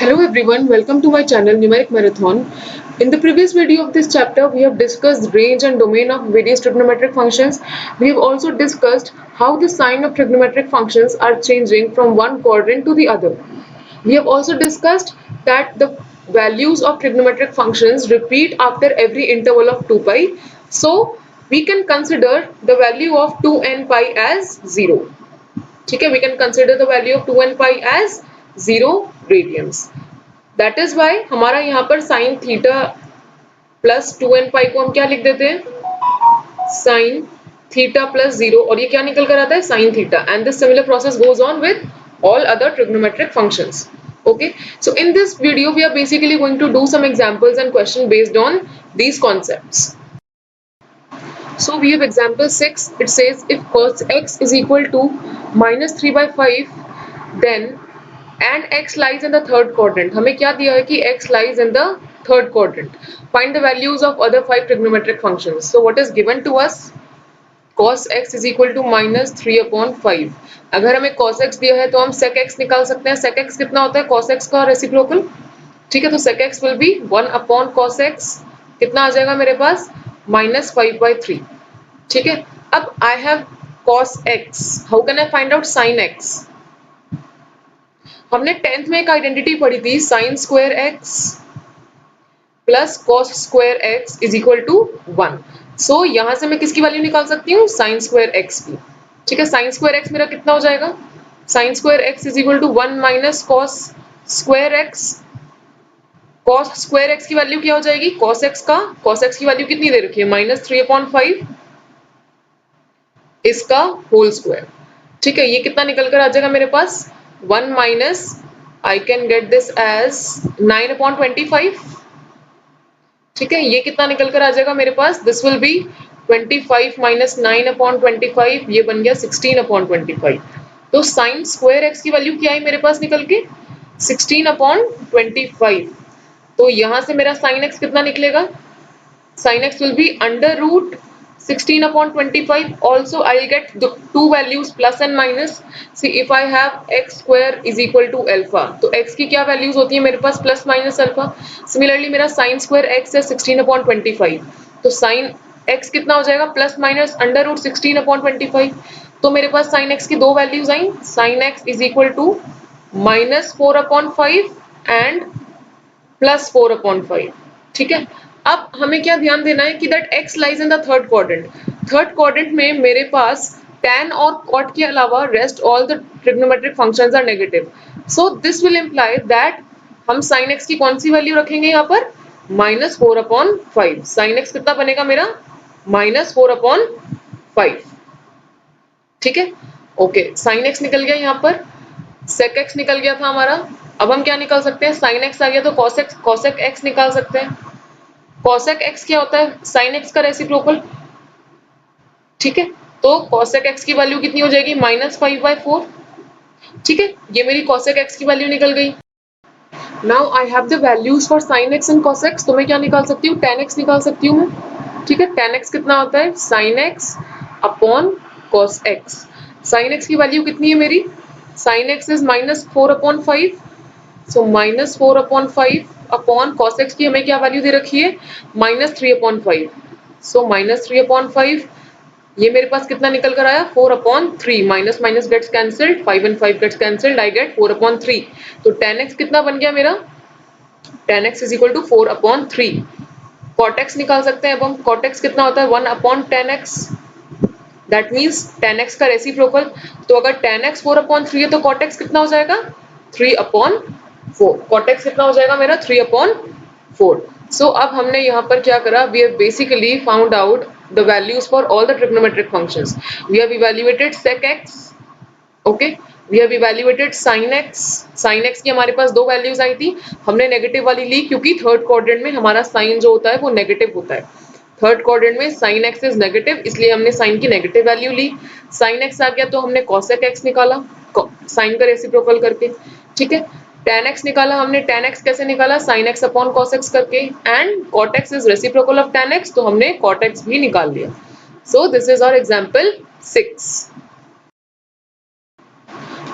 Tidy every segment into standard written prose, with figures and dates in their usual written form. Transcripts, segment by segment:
Hello everyone, welcome to my channel Numeric Marathon. In the previous video of this chapter, we have discussed range and domain of various trigonometric functions. We have also discussed how the sign of trigonometric functions are changing from one quadrant to the other. We have also discussed that the values of trigonometric functions repeat after every interval of 2 pi. So, we can consider the value of 2n pi as 0. ठीक है, we can consider the value of 2n pi as 0 radians. That is why हमारा यहाँ पर sin theta plus 2n pi को हम क्या लिख देते हैं, sin theta plus 0, और ये क्या निकल कर आता है, sin theta. And this similar process goes on with all other trigonometric functions. Okay, so in this video we are basically going to do some examples and questions based on these concepts. So we have example 6. It says if cos x is equal to minus 3 by 5, then and x lies in the third quadrant. हमें क्या दिया है कि x lies in the third quadrant. Find the values of other 5 trigonometric functions. So what is given to us? Cos x is equal to minus 3 upon 5. अगर हमें cos x दिया है तो हम sec x निकाल सकते हैं. Sec x कितना होता है cos x का रेसिप्रोकल. ठीक है, तो sec x will be 1 upon cos x. कितना आ जाएगा मेरे पास, minus 5 by 3. ठीक है, अब I have cos x. How can I find out sin x? हमने 10th में एक आइडेंटिटी पढ़ी थी, sin square x plus cos square x is equal to 1. So यहां से मैं किसकी वैल्यू निकाल सकती हूँ, sin square x की. ठीक है, sin square x मेरा कितना हो जाएगा, sin square x is equal to 1 minus cos square x. cos square x की वैल्यू क्या हो जाएगी, cos x की वैल्यू कितनी दे रखी है, माइनस 3/5 इसका होल स्क्वायर. ठीक है, ये कितना निकल कर आ जाएगा मेरे पास, 1 minus, I can get this as 9/25. ठीक है, ये कितना निकल कर आ जाएगा मेरे पास, दिस विल बी 25 माइनस 9/25, ये बन गया 16/25. तो साइन स्क्वायर एक्स की वैल्यू क्या है मेरे पास निकल के, 16/25. तो यहां से मेरा साइन एक्स कितना निकलेगा, sin x will be under root 16/25. Also I will get the two values plus and minus. See if I have x square is equal to alpha, तो x की क्या values होती है मेरे पास, plus minus alpha. Similarly मेरा sin square x है 16/25, तो sin x कितना हो जाएगा, plus minus under root 16/25. तो मेरे पास sin x की दो values I, sin x is equal to minus 4/5 and plus 4/5. ठीक है, अब हमें क्या ध्यान देना है कि that x lies in the third quadrant. Third quadrant में मेरे पास tan और cot के अलावा rest all the trigonometric functions are negative. So this will imply that हम sin x की कौन सी वैल्यू रखेंगे यहाँ पर, माइनस 4/5. sin x कितना बनेगा मेरा, माइनस 4/5. ठीक है, ओके, sin x निकल गया यहाँ पर, sec x निकल गया था हमारा. अब हम क्या निकाल सकते हैं, sin x आ गया तो cosec x निकाल सकते हैं. cosec x क्या होता है, sin x का रेसिप्रोकल. ठीक है, तो cosec x की वैल्यू कितनी हो जाएगी, -5/4. ठीक है, ये मेरी cosec x की वैल्यू निकल गई. Now I have the values for sin x and cos x. तो मैं क्या निकाल सकती हूँ, tan x निकाल सकती हूँ मैं. ठीक है, tan x कितना होता है, sin x upon cos x. sin x की वैल्यू कितनी है मेरी, sin x is -4/5. So -4/5 upon cos x की हमें क्या वैल्यू दे रखी है, -3/5. सो -3/5, ये मेरे पास कितना निकल कर आया, 4/3. Minus minus gets cancelled, 5 and 5 gets cancelled, I get 4/3. तो tan x कितना बन गया मेरा, tan x is equal to 4/3. cot x निकाल सकते हैं. अब हम cot x कितना होता है, 1/tan x. That means tan x का रेसिप्रोकल. तो अगर tan x 4/3 है तो cot x कितना हो जाएगा, 3/4. cot x कितना हो जाएगा मेरा, 3/4. सो अब हमने यहाँ पर क्या करा, we have basically found out the values for all the trigonometric functions. We have evaluated sec x, okay, we have evaluated sin x. sin x की हमारे पास दो वैल्यूज आई थी, हमने नेगेटिव वाली ली क्योंकि थर्ड क्वाड्रेंट में हमारा साइन जो होता है वो नेगेटिव होता है. थर्ड क्वाड्रेंट में sin x इज नेगेटिव, इसलिए हमने sin की नेगेटिव वैल्यू ली. sin x आ गया तो हमने cosec x निकाला sin का रेसिप्रोकल करके. ठीक है, tan x निकाला हमने, tan x कैसे निकाला, sin x upon cos x करके. And cot x is reciprocal of tan x, तो हमने cot x भी निकाल लिया. So this is our example 6.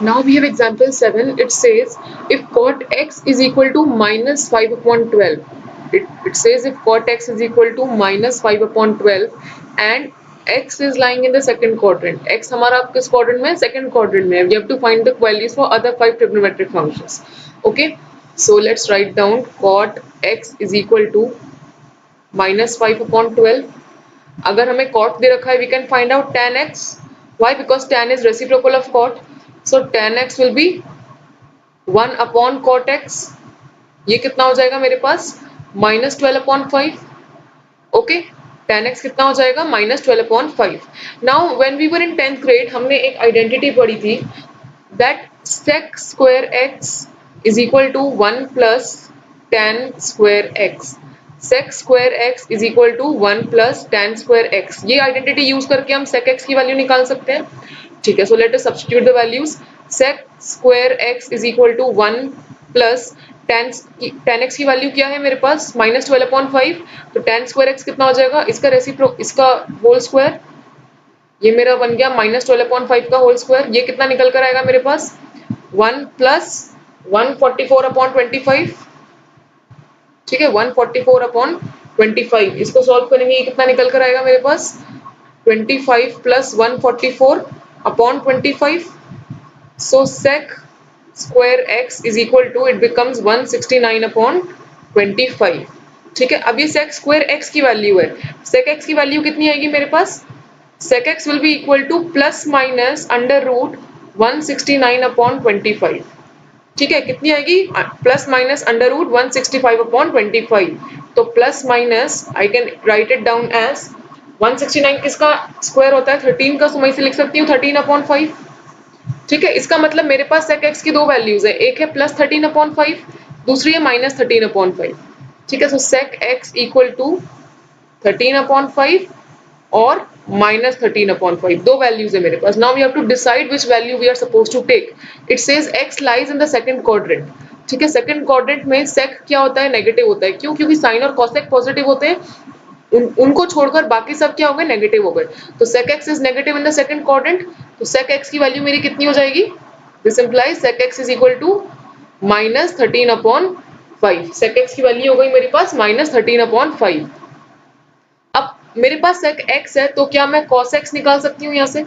Now we have example 7. It says if cot x is equal to minus 5 upon 12. It says if cot x is equal to minus 5 upon 12 and x is lying in the second quadrant. X हमारा किस quadrant में है? Second quadrant में है. We have to find the values for other 5 trigonometric functions. Okay. So let's write down cot x is equal to minus 5 upon 12. अगर हमें cot दे रखा है, we can find out tan x. Why? Because tan is reciprocal of cot. So tan x will be 1 upon cot x. ये कितना हो जाएगा मेरे पास? minus 12 upon 5. Okay. tan x कितना हो जाएगा? minus 12 upon 5. Now when we were in 10th grade हमने एक identity पढ़ी थी that sec square x is equal to 1 plus tan square x. sec square x is equal to 1 plus tan square x. ये identity use करके हम sec x की value निकाल सकते हैं. ठीक है, so let us substitute the values. sec square x is equal to 1 plus tan x की वैल्यू क्या है मेरे पास? minus 12 upon 5. तो tan square x कितना हो जाएगा? इसका होल स्क्वायर. ये मेरा बन गया minus 12 upon 5 का होल स्क्वायर. ये कितना निकल कर आएगा मेरे पास? 1 plus 144 upon 25. ठीक है, 144 अपॉन 25. इसको सॉल्व करेंगे, ये कितना निकल कर आएगा मेरे पास? 25 plus 144 upon 25. So sec square x is equal to it becomes 169 upon 25. ठीक है, अब ये sec square x की वैल्यू है. sec x की वैल्यू कितनी आएगी मेरे पास? sec x will be equal to plus minus under root 169 upon 25. ठीक है, कितनी आएगी? Plus minus under root 165 upon 25. तो plus minus I can write it down as 169 किसका स्क्वायर होता है? 13 का. सुमाई से लिख सकती हूँ 13 अपॉन 5. ठीक है, इसका मतलब मेरे पास sec x की दो वैल्यूज है. एक है प्लस 13 अपॉन 5, दूसरी है माइनस 13 अपॉन 5. ठीक है, so sec x equal to 13 upon 5 और minus 13 upon 5. दो वैल्यूज है मेरे पास. Now we have to decide which value we are supposed to take. It says x lies in the second quadrant. ठीक है, second quadrant में sec क्या होता है? नेगेटिव होता है. क्यों? क्योंकि साइन और cosec पॉजिटिव होते हैं. उनको छोड़कर बाकी सब क्या हो गए? नेगेटिव हो गए. तो sec x is negative in the second quadrant. तो sec x की वैल्यू मेरी कितनी हो जाएगी? This implies sec x is equal to minus 13 upon 5. sec x की वैल्यू हो गई मेरे पास minus 13 upon 5. अब मेरे पास sec x है, तो क्या मैं cos x निकाल सकती हूँ यहाँ से?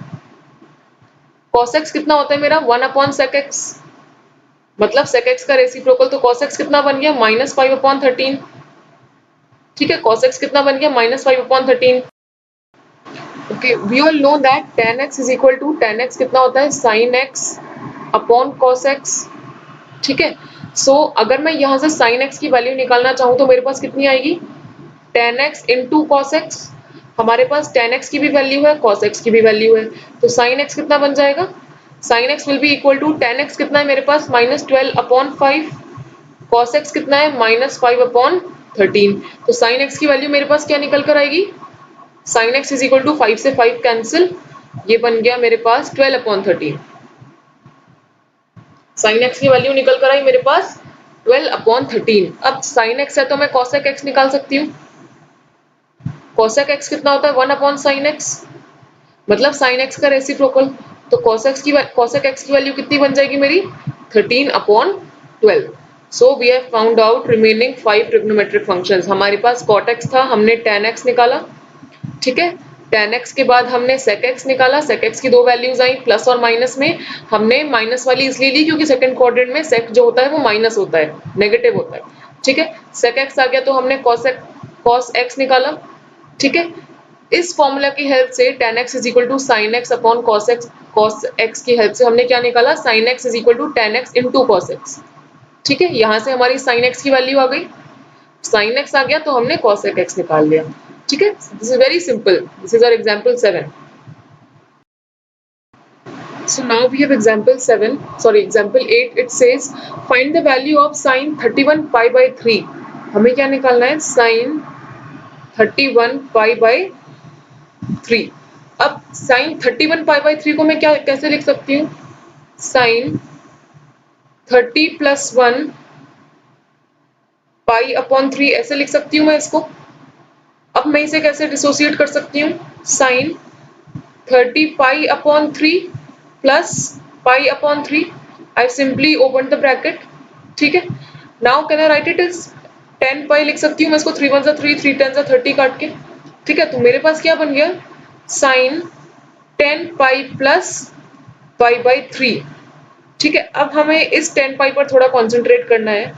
cos x कितना होता है मेरा? 1 upon sec x. मतलब sec x का रेसिप्रोकल, तो cos x कितना बन गया? minus 5 upon 13. ठीक है, cos x कितना बन गया? minus 5 upon 13. Okay, we all know that tan x is equal to tan x कितना होता है? sin x upon cos x. ठीक है, सो अगर मैं यहाँ से sin x की वैल्यू निकालना चाहूँ तो मेरे पास कितनी आएगी? tan x into cos x. हमारे पास tan x की भी वैल्यू है, cos x की भी वैल्यू है, तो sin x कितना बन जाएगा? sin x will be equal to tan x कितना है मेरे पास? minus 12 upon 5. cos x कितना है? minus 5 upon 13. तो sin x की वैल्यू मेरे पास क्या निकल कर आएगी? sin x is equal to 5 से 5 कैंसिल, ये बन गया मेरे पास 12 upon 13. sin x की वैल्यू निकल कर आई मेरे पास 12 upon 13. अब sin x है तो मैं cosec x निकाल सकती हूँ. cosec x कितना होता है? 1 upon sin x. मतलब sin x का रेसिप्रोकल, तो cosec x की वैल्यू कितनी बन जाएगी मेरी? 13 upon 12. So we have found out remaining 5 trigonometric functions. हमारे पास cot x था, हमने tan x निकाला. ठीक है, tan x के बाद हमने sec x निकाला. sec x की दो वैल्यूज आई प्लस और माइनस में. हमने माइनस वाली इसलिए ली क्योंकि सेकंड क्वाड्रेंट में sec जो होता है वो माइनस होता है, नेगेटिव होता है. ठीक है, sec x आ गया तो हमने cos x निकाला. ठीक है, इस फॉर्मूला की हेल्प से tan x is equal to sin x upon cos x की हेल्प से हमने क्या निकाला? sin x is equal to tan x into cos x. ठीक है, यहां से हमारी sin x की वैल्यू आ गई, sin x आ गया तो हमने cosec x निकाल लिया. ठीक है, this is very simple. This is our example 7. So now we have example 8. It says find the value of sin 31 pi by 3. हमें क्या निकालना है? sin 31 pi by 3. अब sin 31 pi by 3 को मैं कैसे लिख सकती हूँ? sin 30 plus 1 pi upon 3 ऐसे लिख सकती हूँ मैं इसको. अब मैं इसे कैसे डिसोसिएट कर सकती हूँ? sin 30 pi upon 3 plus pi upon 3, I simply open the bracket, ठीक है। Now can I right it is 10 पाई लिख सकती हूँ मैं इसको, 3 1 जा 3, 3 10 जा 30 काट के, ठीक है। तो मेरे पास क्या बन गया, sine 10 pi plus pi by 3, ठीक है। अब हमें इस 10 पाई पर थोड़ा कॉन्सेंट्रेट करना है।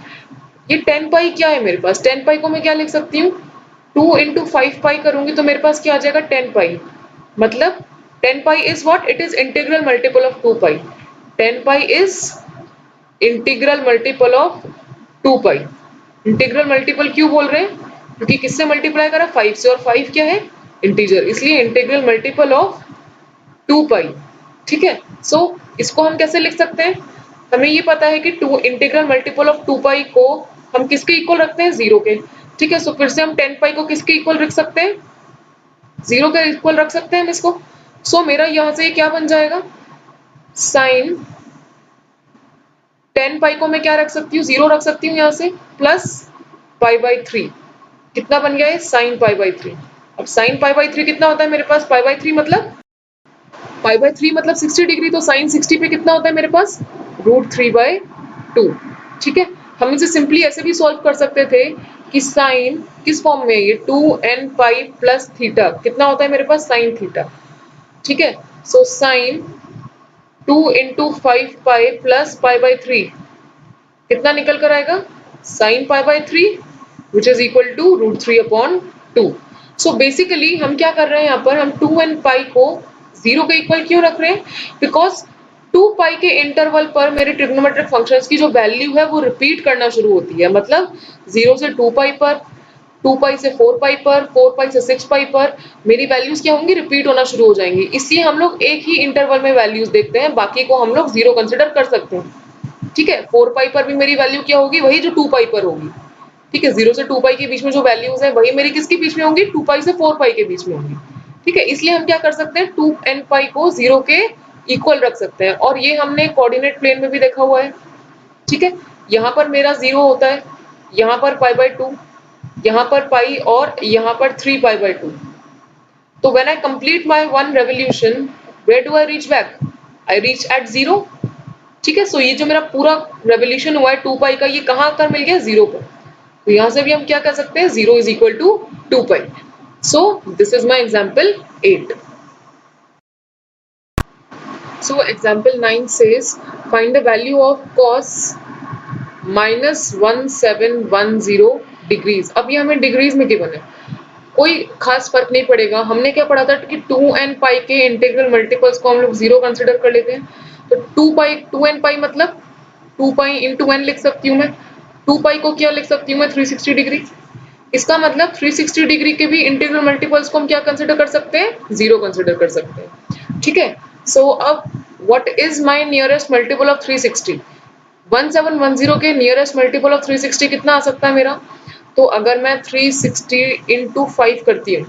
ये 10 पाई क्या है मेरे पास, 10 पाई को मैं क्या लिख सकती हूँ, 2 इंटू 5 पाई करूंगी तो मेरे पास क्या आ जाएगा 10 पाई, मतलब 10 pi is what, it is integral multiple of 2 pi. 10 pi is integral multiple of 2 pi. Integral multiple क्यों बोल रहे हैं, क्योंकि किससे मल्टीप्लाई करा, 5 से, और 5 क्या है, इंटीजर, इसलिए इंटीग्रल मल्टीपल ऑफ 2 पाई, ठीक है। सो इसको हम कैसे लिख सकते हैं, हमें ये पता है कि टू इंटीग्रल मल्टीपल ऑफ 2 पाई को हम किसके इक्वल रखते हैं, 0 के, ठीक है। सो फिर से हम 10 पाई को किसके इक्वल रख सकते हैं, 0 के इक्वल रख सकते हैं हम इसको। सो मेरा यहाँ से क्या बन जाएगा, साइन 10 पाई को मैं क्या रख सकती हूँ, 0 रख सकती हूँ यहाँ से, प्लस पाई बाई 3, कितना बन गया है, साइन पाई बाई 3। अब साइन पाई बाई 3 कितना होता है मेरे पास, पाई बाई 3 मतलब पाई बाई 3 मतलब 60 डिग्री, तो साइन 60 पे कितना होता है मेरे पास, √3/2, ठीक है। हम इसे सिंपली ऐसे भी सॉल्व कर सकते थे कि साइन किस फॉर्म में है ये, 2n पाई प्लस थीटा, कितना होता है मेरे पास, साइन थीटा, ठीक है। So sine 2 into 5 pi plus pi by 3 कितना निकल कर आएगा, sine pi by 3 which is equal to √3/2। So basically हम क्या कर रहे हैं यहाँ पर, हम 2n पाई को 0 के इक्वल क्यों रख रहे हैं, बिकॉज 2 पाई के इंटरवल पर मेरे ट्रिग्नोमेट्रिक फंक्शंस की जो वैल्यू है वो रिपीट करना शुरू होती है, मतलब 0 से 2 पाई पर, 2 पाई से 4 पाई पर, 4 पाई से 6 पाई पर मेरी वैल्यूज क्या होंगी, रिपीट होना शुरू हो जाएंगी। इसलिए हम लोग एक ही इंटरवल में वैल्यूज देखते हैं, बाकी को हम लोग 0 कंसिडर कर सकते हैं, ठीक है। 4 पाई पर भी मेरी वैल्यू क्या होगी, वही जो 2 पाई पर होगी, ठीक है। 0 से 2 पाई के बीच में जो वैल्यूज है वही मेरी किसके बीच में होंगी, 2 पाई से 4 पाई के बीच में होंगी, ठीक है। इसलिए हम क्या कर सकते हैं, 2n पाई को 0 के इक्वल रख सकते हैं, और ये हमने कोऑर्डिनेट प्लेन में भी देखा हुआ है, ठीक है। यहाँ पर मेरा 0 होता है, यहाँ पर पाई बाई 2, यहाँ पर पाई, और यहाँ पर 3 पाई बाई 2। तो when I complete my one revolution, where do I reach back, I reach at 0, ठीक है। सो ये जो मेरा पूरा रेवोल्यूशन हुआ है 2 पाई का, ये कहाँ आकर मिल गया, 0 पर। तो यहाँ से भी हम क्या कर सकते हैं, 0 is equal to 2 pi. So this is my example 8। So example 9 says find the value of cos -1710 degrees. अब ये हमें डिग्रीज में गिवन है, कोई खास फर्क नहीं पड़ेगा। हमने क्या पढ़ा था कि 2n पाई के इंटीग्रल मल्टीपल्स को हम लोग 0 कंसिडर कर लेते हैं। तो 2n पाई मतलब 2 पाई इंटू n लिख सकती हूँ मैं। 2 पाई को क्या लिख सकती हूँ मैं, 360 डिग्री। इसका मतलब 360 डिग्री के भी इंटीग्रल मल्टीपल्स को हम क्या कंसिडर कर सकते हैं, 0 कंसिडर कर सकते हैं, ठीक है। सो अब what is my nearest multiple of 360, 1710 के नियरेस्ट मल्टीपल ऑफ 360 कितना आ सकता है मेरा। तो अगर मैं 360 इंटू 5 करती हूँ,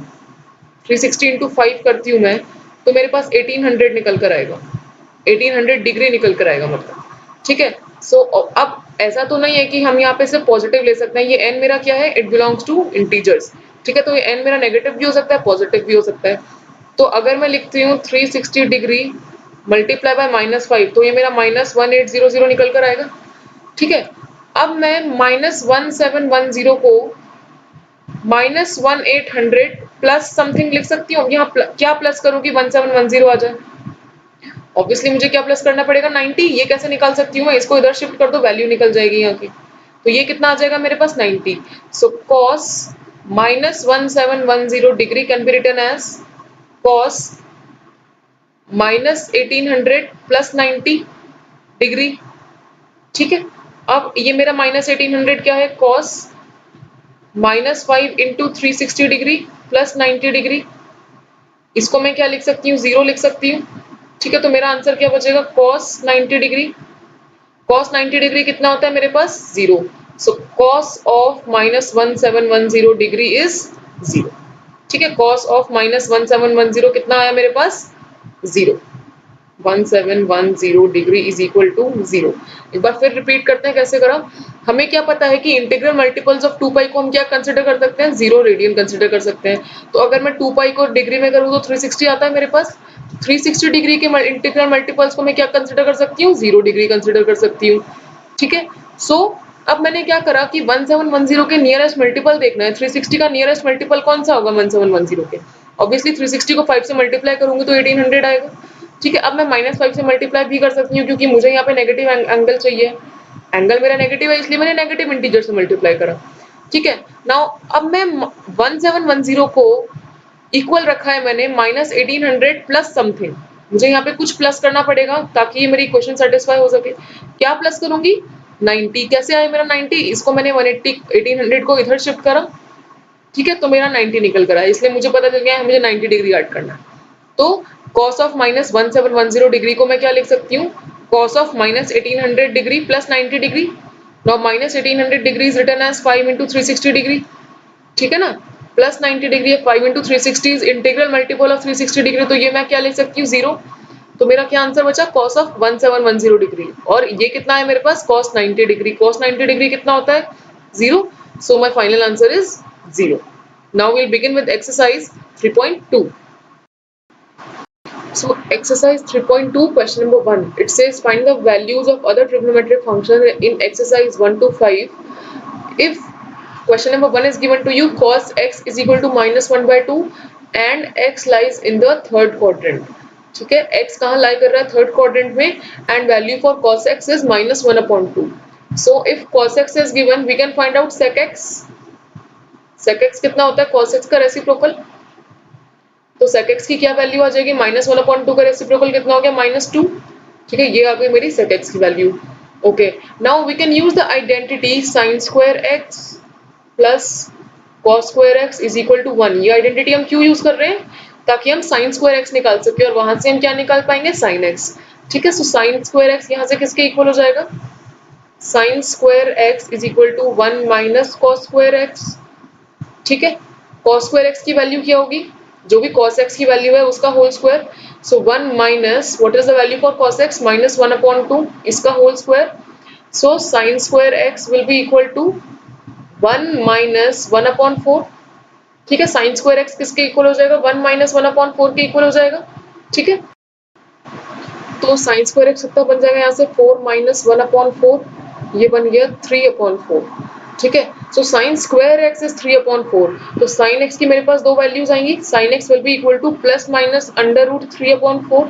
360 इंटू 5 करती हूँ मैं, तो मेरे पास 1800 निकल कर आएगा, 1800 डिग्री निकल कर आएगा मतलब, ठीक है। सो अब ऐसा तो नहीं है कि हम यहाँ पे सिर्फ पॉजिटिव ले सकते हैं, ये n मेरा क्या है, इट बिलोंग्स टू इंटीजर्स, ठीक है। तो ये n मेरा नेगेटिव भी हो सकता है, पॉजिटिव भी हो सकता है। तो अगर मैं लिखती हूँ 360 डिग्री मल्टीप्लाई बाय -5, तो ये मेरा -1800 निकल कर आएगा, ठीक है। अब मैं -1710 को -1800 प्लस समथिंग लिख सकती हूँ। यहाँ क्या प्लस करूँ कि 1710 आ जाए, ऑब्वियसली मुझे क्या प्लस करना पड़ेगा, 90। ये कैसे निकाल सकती हूँ मैं, इसको इधर शिफ्ट कर दो, वैल्यू निकल जाएगी यहाँ की। तो ये कितना आ जाएगा मेरे पास, 90। So cos -1710 degree can be written as cos -1800 plus 90 degree, ठीक है। अब ये मेरा -1800 क्या है, cos -5 into 360 degree plus 90 degree. इसको मैं क्या लिख सकती हूँ, 0 लिख सकती हूँ, ठीक है। तो मेरा आंसर क्या बचेगा, cos 90 डिग्री। cos 90 डिग्री कितना होता है मेरे पास, 0। सो cos ऑफ -1710 डिग्री इज 0, ठीक है। cos ऑफ -1710 कितना आया मेरे पास, 0। 1710 डिग्री इज इक्वल टू 0। एक बार फिर रिपीट करते हैं कैसे करा। हमें क्या पता है कि इंटीग्रल मल्टीपल्स ऑफ 2 पाई को हम क्या कंसिडर कर सकते हैं, 0 रेडियन कंसिडर कर सकते हैं। तो अगर मैं 2 पाई को डिग्री में करूँ तो 360 आता है मेरे पास। 360 डिग्री के इंटीग्रल मल्टीपल्स को मैं क्या कंसिडर कर सकती हूँ, 0 डिग्री कंसिडर कर सकती हूँ। ठीक है, सो अब मैंने क्या करा कि 1710 के नियरेस्ट मल्टीपल देखना है। 360 का नियरेस्ट मल्टीपल कौन सा होगा 1710 के? ऑब्वियसली 360 को 5 से मल्टीप्लाई करूंगी तो 1800 आएगा। ठीक है, अब मैं -5 से मल्टीप्लाई भी कर सकती हूँ क्योंकि मुझे यहाँ पे नेगेटिव एंगल चाहिए। एंगल मेरा नेगेटिव है इसलिए मैंने नेगेटिव इंटीजर से मल्टीप्लाई करा। ठीक है, नाउ अब मैं 1710 को इक्वल रखा है मैंने -1800 प्लस समथिंग। मुझे यहाँ पे कुछ प्लस करना पड़ेगा ताकि ये मेरी इक्वेशन सेटिस्फाई हो सके। क्या प्लस करूंगी? 90। कैसे आया मेरा 90? इसको मैंने 180 1800 को इधर शिफ्ट करा। ठीक है, तो मेरा 90 निकल कर आया, इसलिए मुझे पता चल गया है मुझे 90 डिग्री ऐड करना है। तो cos ऑफ -1710 डिग्री को मैं क्या लिख सकती हूँ? cos of -1800 degree plus 90 degree. Now -1800 degree is written as 5 into 360 degree. ठीक है ना, प्लस 90 डिग्री है, 5 into 360 is integral multiple of 360 degree, तो ये मैं क्या लिख सकती हूँ? 0। तो मेरा क्या आंसर बचा? cos of 1710 degree. और ये कितना है मेरे पास? cos 90 degree. cos 90 डिग्री कितना होता है? 0। So my final answer is 0। Now we'll begin with exercise 3.2. So exercise 3.2 question number 1. It says find the values of other trigonometric functions in exercise 1 to 5. If question number 1 is given to you, cos x is equal to -1/2 and x lies in the third quadrant. ठीक है, x कहाँ lie कर रहा है? Third quadrant में, and value for cos x is -1/2. So if cos x is given, we can find out sec x. sec x कितना होता है? cos x का रेसिप्रोकल। तो sec x की क्या वैल्यू आ जाएगी? -1/2 का रेसिप्रोकल कितना हो गया? -2। ठीक है, ये आ गई मेरी sec x की value. Okay, now we can use the identity sin square x plus cos square x is equal to 1। ये आइडेंटिटी हम क्यों यूज कर रहे हैं? ताकि हम sin स्क्वायर x निकाल सके और वहां से हम क्या निकाल पाएंगे? sin x। ठीक है, सो sin स्क्वायर x यहाँ से किसके इक्वल हो जाएगा? sin square x is equal to 1 minus cos square x। ठीक है, cos स्क्वायर x की वैल्यू क्या होगी? जो भी cos x की वैल्यू है उसका whole square. So 1 minus what is the value for cos x? -1/2 इसका whole square. So sin square x will be equal to 1 minus 1/4। ठीक है, sin स्क्वायर x किसके इक्वल हो जाएगा? 1 माइनस 1/4 के इक्वल हो जाएगा। ठीक है, तो sin स्क्वायर x कितना बन जाएगा यहाँ से? 4 माइनस 1/4, ये बन गया 3/4। ठीक है, सो sin स्क्वायर x इज 3/4। तो sin x की मेरे पास दो वैल्यूज आएंगी। sin x will be equal to plus minus √3/4।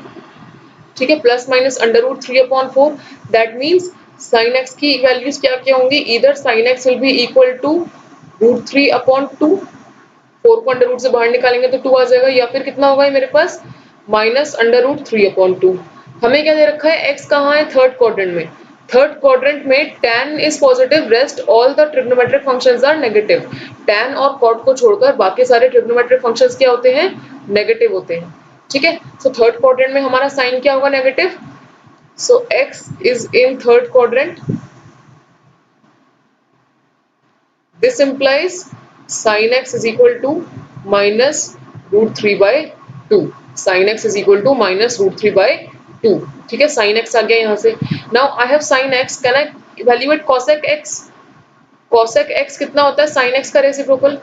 ठीक है, plus minus √3/4। That means sin x की वैल्यूज क्या क्या होंगी? इधर sin x will be equal to √3/2। 4 को अंडर रूट से बाहर निकालेंगे तो 2 आ जाएगा, या फिर कितना होगा मेरे पास? -√3/2। हमें क्या दे रखा है? x कहाँ है? थर्ड क्वाड्रेंट में। थर्ड क्वाड्रेंट में tan is positive, rest all the trigonometric functions are negative. tan और cot को छोड़कर बाकी सारे ट्रिग्नोमेट्रिक फंक्शंस क्या होते हैं? नेगेटिव होते हैं। ठीक है, सो थर्ड क्वाड्रेंट में हमारा साइन क्या होगा? Negative. So x is in third quadrant. This implies sin x is equal to -√3/2. sin x is equal to -√3/2. ठीक है, sin x आ गया यहाँ से। Now I have sin x. Can I evaluate cosec x? cosec x कितना होता है? sin x का रेसिप्रोकल।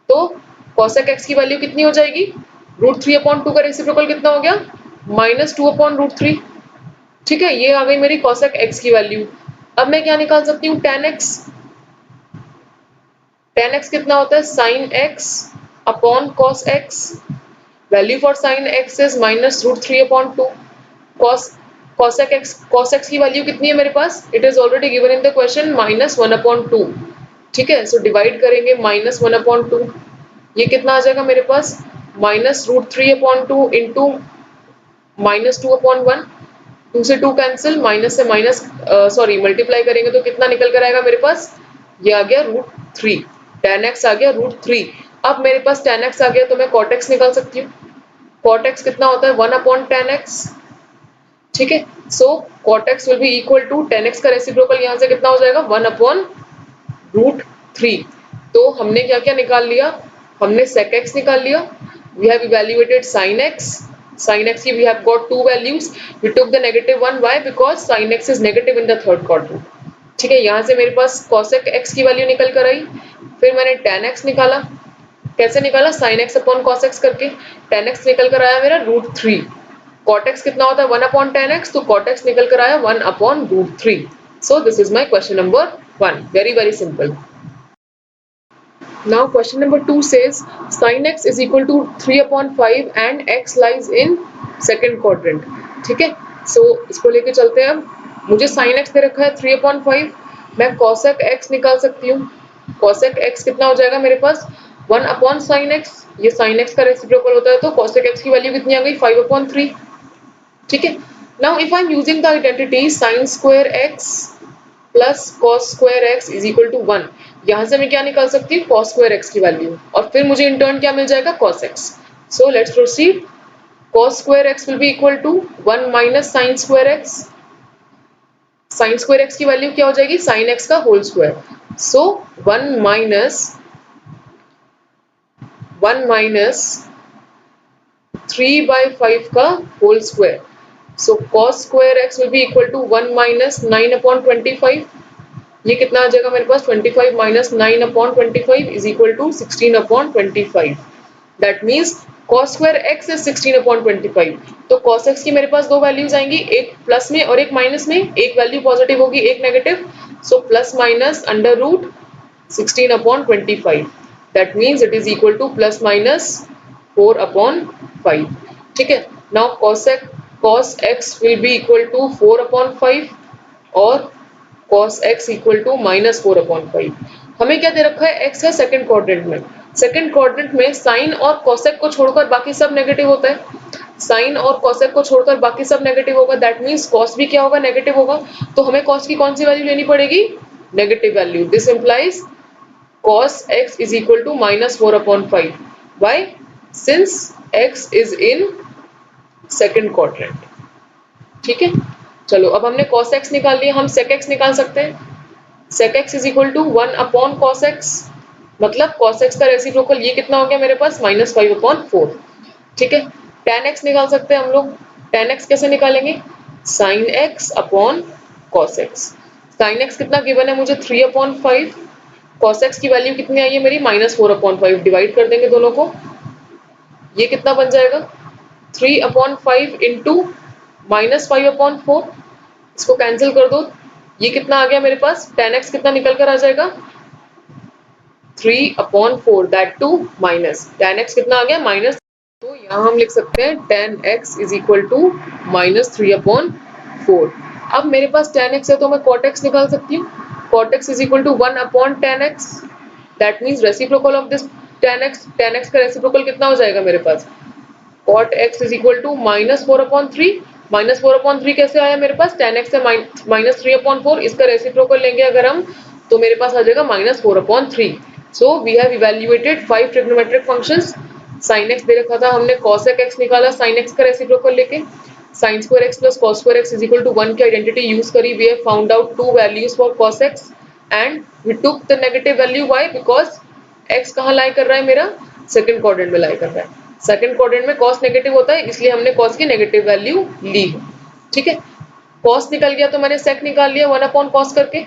तो cosec x की वैल्यू कितनी हो जाएगी? √3/2 का रेसिप्रोकल कितना हो गया? -2/√3। ठीक है, ये आ गई मेरी cosec x की वैल्यू। अब मैं क्या निकाल सकती हूँ? tan x। tan x कितना होता है? sin x upon cos x। Value for sin x is -√3/2। cos x की वैल्यू कितनी है मेरे पास? It is already given in the question, -1/2। ठीक है, सो डिवाइड करेंगे -1/2। ये कितना आ जाएगा मेरे पास? -√3/2 इंटू -2/1। 2 से 2 कैंसिल, माइनस से माइनस सॉरी मल्टीप्लाई करेंगे तो कितना निकल कर आएगा मेरे पास? ये आ गया √3। tan x आ गया √3। अब मेरे पास tan x आ गया तो मैं cot x निकाल सकती हूँ। cot x कितना होता है? 1/tan x। ठीक है, so cot x will be equal to tan x का रेसिप्रोकल यहाँ से कितना हो जाएगा? 1/√3। तो हमने क्या क्या निकाल लिया? हमने sec x निकाल लिया। We have evaluated sin x। sin x की we have got two values. We took the negative one. Why? Because sin x is negative in the third quadrant. ठीक है, यहाँ से मेरे पास cosec x की value निकल कर आई। फिर मैंने tan x निकाला। कैसे निकाला, sign x upon cos x करके। टेन एक्स निकल कर आया मेरा √3। कॉट एक्स कितना होता है 1 अपॉन टेन एक्स, तो कॉट एक्स निकल कर आया 1 upon √3। So this is my question number 1, very very simple. Now question number 2 says sin x is equal to 3 upon 5 and x lies in second quadrant। ठीक है, so इसको लेके चलते हैं। अब मुझे sin x दे रखा है 3 upon 5, मैं cosec x निकाल सकती हूँ। cosec x कितना हो जाएगा मेरे पास 1 upon sin x, ये sin x का रेसिप्रोकल होता है, तो cosec x की वैल्यू कितनी आ गई 5 upon 3। ठीक है, now if I am using the identity sin square x plus cos square x is equal to 1, यहां से मैं क्या निकाल सकती हूँ cos square x की वैल्यू, और फिर मुझे इन टर्न क्या मिल जाएगा cos x। So let's proceed. cos square x will be equal to 1 minus sin square x। sin square x की वैल्यू क्या हो जाएगी sin x का होल स्क्वायर। सो 1 माइनस 3/5 का whole square. So cos square x will be equal to 1 minus 9 upon 25। ये कितना आ जाएगा मेरे पास 25 minus 9 upon 25 is equal to 16 upon 25। That means cos square x is 16 upon 25। तो cos x की मेरे पास दो वैल्यूज आएंगी, एक प्लस में और एक माइनस में, एक वैल्यू पॉजिटिव होगी एक negative. So plus minus under root 16 upon 25, that means it is equal to plus minus 4 upon 5। ठीक है, now cos x will be equal to 4 upon 5 और cos x equal to minus 4 upon 5। हमें क्या दे रखा है x है second quadrant में। सेकंड क्वाड्रेंट में साइन और cosec को छोड़कर बाकी सब नेगेटिव होता है। साइन और cosec को छोड़कर बाकी सब नेगेटिव होगा, दैट मीन्स cos भी क्या होगा नेगेटिव होगा। तो हमें cos की कौन सी वैल्यू लेनी पड़ेगी negative value. This implies cos x is equal to minus 4 upon 5. Why? Since x is in second quadrant। ठीक है, चलो अब हमने cos x निकाल लिया, हम sec x निकाल सकते हैं। sec x is equal to 1 upon cos x, मतलब cos x का रेसिप्रोकल ये कितना हो गया मेरे पास -5 upon 4। ठीक है, tan x निकाल सकते हैं हम लोग। tan x कैसे निकालेंगे sin x upon cos x। sin x कितना गिवन है मुझे 3 upon 5, cos x की वैल्यू कितनी आई है मेरी -4 upon 5। डिवाइड कर देंगे दोनों को, ये कितना बन जाएगा 3 अपॉन 5 इंटू -5 अपॉन 4। इसको कैंसिल कर दो, ये कितना आ गया मेरे पास tan x कितना निकल कर आ जाएगा 3 upon 4, that to minus tan x कितना आ गया माइनस। तो यहाँ हम लिख सकते हैं tan x is equal to -3 upon 4। अब मेरे पास tan x है तो मैं cot x निकाल सकती हूँ। cot x is equal to 1 upon tan x, that means reciprocal of this tan x। tan x का रेसिप्रोकल कितना हो जाएगा मेरे पास cot x is equal to -4 upon 3। -4 upon 3 कैसे आया मेरे पास tan x है -3 अपॉन 4, इसका रेसिप्रोकल लेंगे अगर हम तो मेरे पास आ जाएगा -4 upon 3। So we have evaluated 5 trigonometric functions. sin x दे रखा था हमने, cosec x निकाला sin x का रेसिप्रोकल लेके, sin square x plus cos square x is equal to 1 की आइडेंटिटी यूज करी, we have found out two values for cos x and we took the negative value। why? because x कहाँ लाई कर रहा है मेरा second quadrant में लाई कर रहा है। सेकंड क्वाड्रेंट में cos नेगेटिव होता है, इसलिए हमने cos की नेगेटिव वैल्यू ली है। ठीक है, cos निकल गया तो मैंने sec निकाल लिया 1 अपॉन cos करके।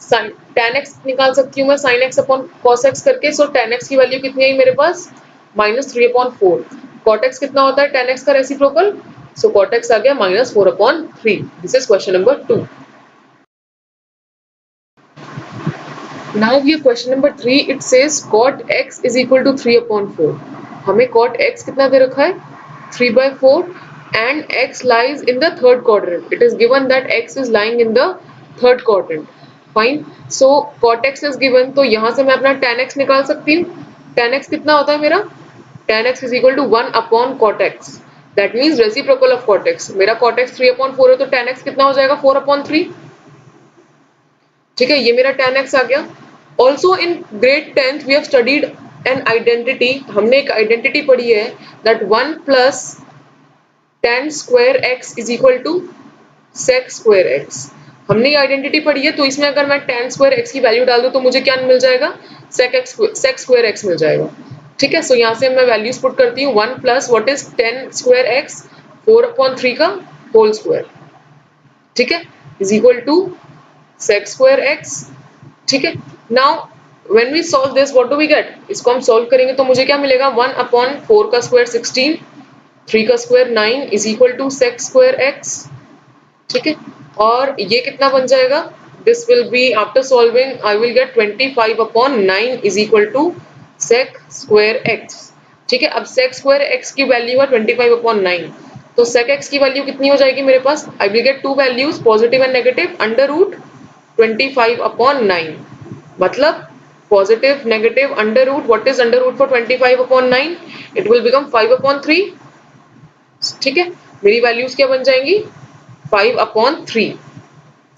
sin tan x निकाल सकती हूँ मैं sin x upon cos x करके। सो tan x की वैल्यू कितनी आई मेरे पास -3 अपॉन 4। cot x कितना होता है tan x का रेसिप्रोकल, सो cot x आ गया -4 upon 3। This is question number 2। Now we have question number 3, it says cot x is equal to 3 upon 4। हमें cot x कितना दे रखा है 3/4 and x lies in the third quadrant। It is given that x is lying in the third quadrant। Fine, so cot x is given, तो यहाँ से मैं अपना tan x निकाल सकती हूँ। tan x कितना होता है मेरा tan x is equal to 1 upon cot x, that means reciprocal of cot x। मेरा cot x 3 upon 4 है तो tan x कितना हो जाएगा 4 upon 3। ठीक है, ये मेरा tan x आ गया। Also in grade 10th we have studied an identity, हमने एक आइडेंटिटी पढ़ी है that 1 plus tan square x is equal to sec square x। हमने ये आइडेंटिटी पढ़ी है, तो इसमें अगर मैं tan स्क्वायर x की वैल्यू डाल दूं तो मुझे क्या मिल जाएगा sec स्क्वायर x मिल जाएगा। ठीक है, सो यहाँ से मैं वैल्यूज पुट करती हूँ 1 plus what is tan square x 4 upon 3 का होल स्क्वायर। ठीक है, is equal to sec square x। ठीक है, now when we solve this what do we get, इसको हम सॉल्व करेंगे तो मुझे क्या मिलेगा, 1/4 का स्क्वायर 16, 3 का square 9 is equal to sec square x. ठीक है, और ये कितना बन जाएगा, this will be after solving I will get 25/9 is equal to sec square x. ठीक है, अब सेक स्क्वायर एक्स की वैल्यू है 25/9, तो सेक एक्स की वैल्यू कितनी हो जाएगी मेरे पास, I will get two values positive and negative, under root 25/9, मतलब positive negative under root, what is under root for 25/9, it will become 5/3। ठीक है, मेरी वैल्यूज क्या बन जाएंगी, 5/3।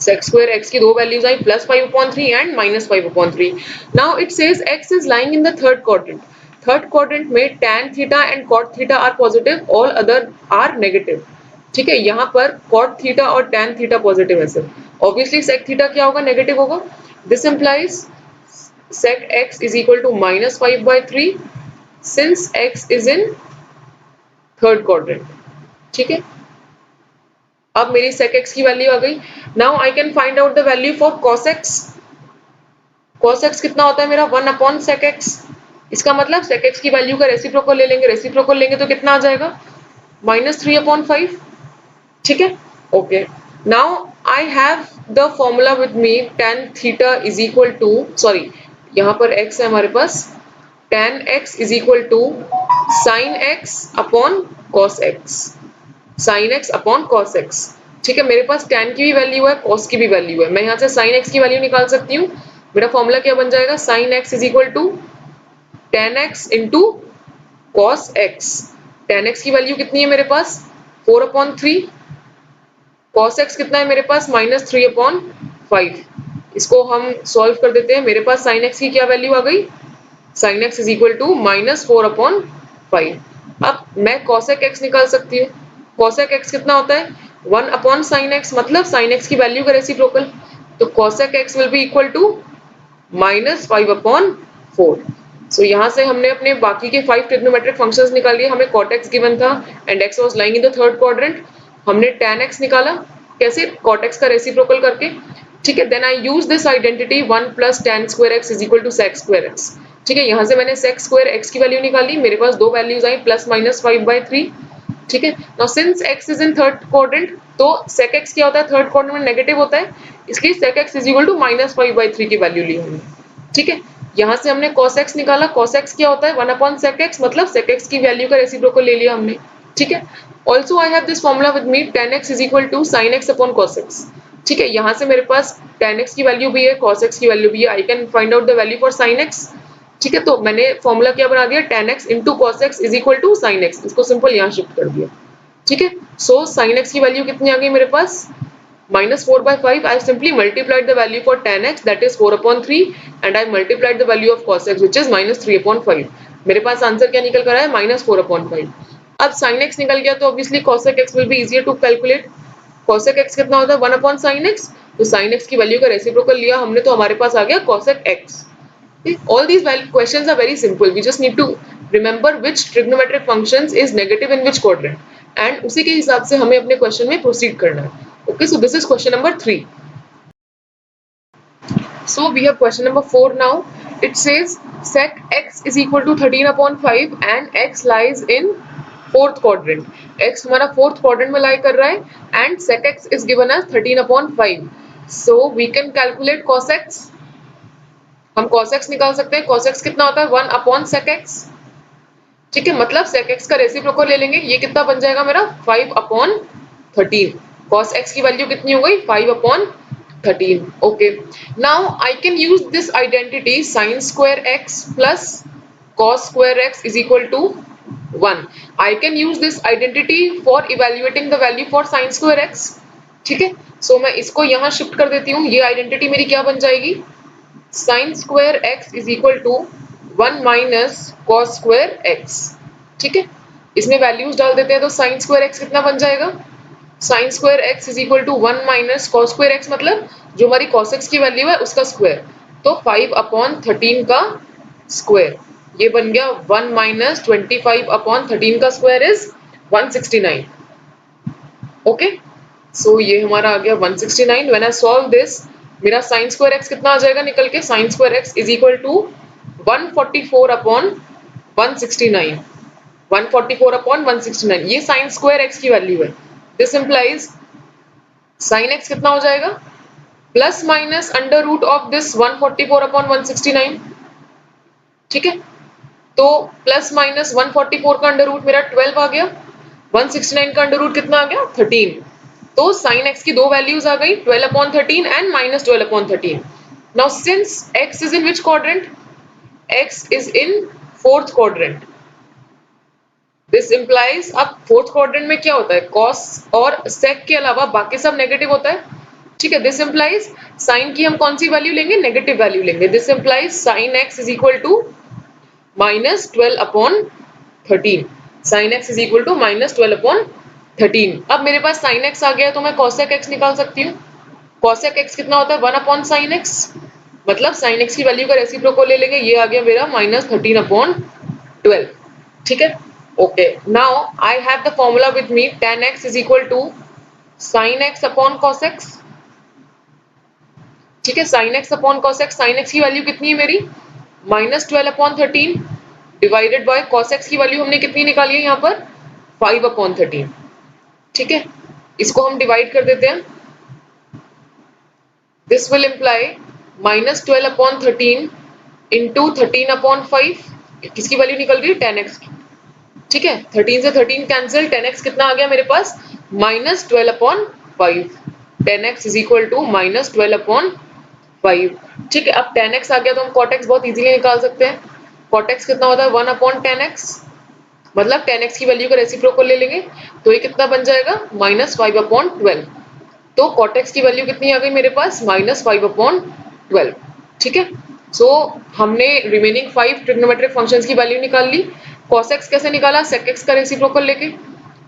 sec square x की दो वैल्यूज आई, +5/3 and -5/3। Now it says x is lying in the third quadrant. Third quadrant में tan theta and cot theta are positive, all other are negative. ठीक है, यहाँ पर cot थीटा और tan थीटा पॉजिटिव है सिर्फ, ऑब्वियसली sec थीटा क्या होगा, नेगेटिव होगा। This implies sec x is equal to -5/3 since x is in third quadrant। ठीक है, अब मेरी sec x की वैल्यू आ गई। Now I can find out the value for cos x। cos x कितना होता है मेरा, 1/sec x। इसका मतलब sec x की वैल्यू का रेसिप्रोकल ले लेंगे, रेसिप्रोकल लेंगे तो कितना आ जाएगा, -3/5। ठीक है, okay. Now I have the formula with me, tan theta is equal to, sorry यहाँ पर x है हमारे पास, tan x is equal to sin x upon cos x, sin x upon cos x। ठीक है, मेरे पास tan की भी वैल्यू है, cos की भी वैल्यू है, मैं यहाँ से sin x की वैल्यू निकाल सकती हूँ। मेरा फॉर्मूला क्या बन जाएगा, sin x is equal to tan x into cos x। tan x की वैल्यू कितनी है मेरे पास, 4/3, cos x कितना है मेरे पास, -3/5। इसको हम सॉल्व कर देते हैं, मेरे पास sin x की क्या वैल्यू आ गई, sin x is equal to -4/5। अब मैं cosec x निकाल सकती हूँ, cosec x कितना होता है, 1/sin x, मतलब sin x की वैल्यू का रेसिप्रोकल, तो cosec x will be equal to -5/4। सो यहाँ से हमने अपने बाकी के 5 ट्रिग्नोमेट्रिक फंक्शंस निकाल लिए, हमें cot x गिवन था and x was lying in the third quadrant, हमने tan x निकाला, कैसे, cot x का रेसिप्रोकल करके। ठीक है, then I use this identity 1 + tan square x is equal to sec square x। ठीक है, यहाँ से मैंने sec स्क्वायर x की वैल्यू निकाली, मेरे पास दो वैल्यूज आई, +-5/3। ठीक है, now since x is in third quadrant, तो sec x क्या होता है, थर्ड क्वाड्रेंट में नेगेटिव होता है, इसलिए sec x is equal to -5/3 की वैल्यू ली हमने। ठीक है, यहाँ से हमने cos x निकाला, cos x क्या होता है, 1/sec x, मतलब sec x की वैल्यू का रेसिप्रोकल ले लिया हमने। ठीक है, also I have this formula with me, tan x is equal to sin x upon cos x। ठीक है, यहाँ से मेरे पास tan x की वैल्यू भी है, cos x की वैल्यू भी है, I can find out the value for sin x। ठीक है, तो मैंने फॉर्मूला क्या बना दिया, tan x into cos x is equal to sin x, इसको सिंपल यहाँ शिफ्ट कर दिया। ठीक है, सो sin x की वैल्यू कितनी आ गई मेरे पास, -4/5। I simply multiplied the value for tan x, that is 4/3, and I multiplied the value of cos x, which is -3/5। मेरे पास आंसर क्या निकल कर आया है, -4/5। अब sin x निकल गया, तो obviously cosec x will be easier to calculate। cosec x कितना होता है, 1/sin x, तो sin x की वैल्यू का रेसिप्रोकल लिया हमने, तो हमारे पास आ गया cosec x। All these questions are very simple, we just need to remember which trigonometric functions is negative in which quadrant, and उसी के हिसाब से हमें अपने क्वेश्चन में प्रोसीड करना है। Okay, so this is question number 3. So we have question number 4 now. It says sec x is equal to 13/5 and x lies in fourth quadrant. X हमारा fourth quadrant में lie कर रहा है and sec x is given as 13/5. So we can calculate cos x. हम cos x निकाल सकते हैं, cos x कितना होता है, 1/sec x। ठीक है, मतलब sec x का रेसिप्रोकल ले लेंगे, ये कितना बन जाएगा मेरा, 5/13। cos x की वैल्यू कितनी हो गई, 5/13। Okay, now I can use this identity sin square x plus cos square x is equal to 1। I can use this identity for evaluating the value for sin square x। ठीक है, सो मैं इसको यहाँ shift कर देती हूँ, ये identity मेरी क्या बन जाएगी, sin square x is equal to 1 minus cos square x। ठीक है, इसमें वैल्यूज डाल देते हैं, तो sin square x कितना बन जाएगा, sin square x is equal to 1 minus cos square x, मतलब जो हमारी cos x की वैल्यू है उसका स्क्वायर, तो 5/13 का स्क्वायर, ये बन गया 1 minus 25/13 का स्क्वायर इज 169। ओके, सो ये हमारा आ गया 169। व्हेन आई सॉल्व दिस, मेरा साइन स्क्वायर एक्स कितना आ जाएगा निकल के, sine square x is equal to 144 upon 169, 144 upon 169, ये साइन स्क्वायर एक्स की वैल्यू है। दिस इंप्लाइज साइन एक्स कितना हो जाएगा, plus minus under root of this 144 upon 169, ठीक है। तो प्लस माइनस 144 का अंडर रूट मेरा 12 आ गया, 169 का अंडर रूट कितना आ गया 13। तो साइन एक्स की दो वैल्यूज आ गई, 12 upon 13 and minus 12 upon 13। Now since x is in which quadrant, x is in fourth quadrant, this implies, अब फोर्थ क्वाड्रेंट में क्या होता है, कॉस और सेक के अलावा बाकी सब नेगेटिव होता है, ठीक है। दिस इंप्लाइज साइन की हम कौन सी वैल्यू लेंगे, नेगेटिव वैल्यू लेंगे। This implies sine x is equal to minus 12 upon 13, sine x is equal to minus 12 upon 13। अब मेरे पास साइन एक्स आ गया तो मैं कॉसेक एक्स निकाल सकती हूँ। कॉसेक एक्स कितना होता है, 1 अपॉन साइन एक्स, मतलब साइन एक्स की वैल्यू का रेसिप्रोकल ले लेंगे, ये आ गया मेरा माइनस 13 अपॉन 12, ठीक है। Okay, now I have the formula with me, tan x is equal to sine x upon cos x, ठीक है। Sine x upon cos x, sine x की वैल्यू कितनी है मेरी minus 12 upon 13 divided by cos x की value हमने कितनी निकाली है यहाँ पर 5 अपॉन 13, ठीक है। इसको हम डिवाइड कर देते हैं, this will imply minus 12 upon 13 into 13 upon 5, किसकी वैल्यू निकल रही है tan x की, ठीक है। 13 से 13 कैंसिल, tan x कितना आ गया मेरे पास minus 12 upon 5, tan x is equal to minus 12 upon 5, ठीक है। अब tan x आ गया तो हम cot x बहुत इजीली निकाल सकते हैं। cot x कितना होता है 1 अपॉन tan x, मतलब tan x की वैल्यू का रेसिप्रोकल ले लेंगे तो ये कितना बन जाएगा माइनस 5 अपॉन 12। तो cot x की वैल्यू कितनी आ गई मेरे पास माइनस 5 अपॉन 12, ठीक है। सो हमने रिमेनिंग 5 ट्रिग्नोमेट्रिक फंक्शंस की वैल्यू निकाल ली। cos x कैसे निकाला, sec x का रेसिप्रोकल लेके,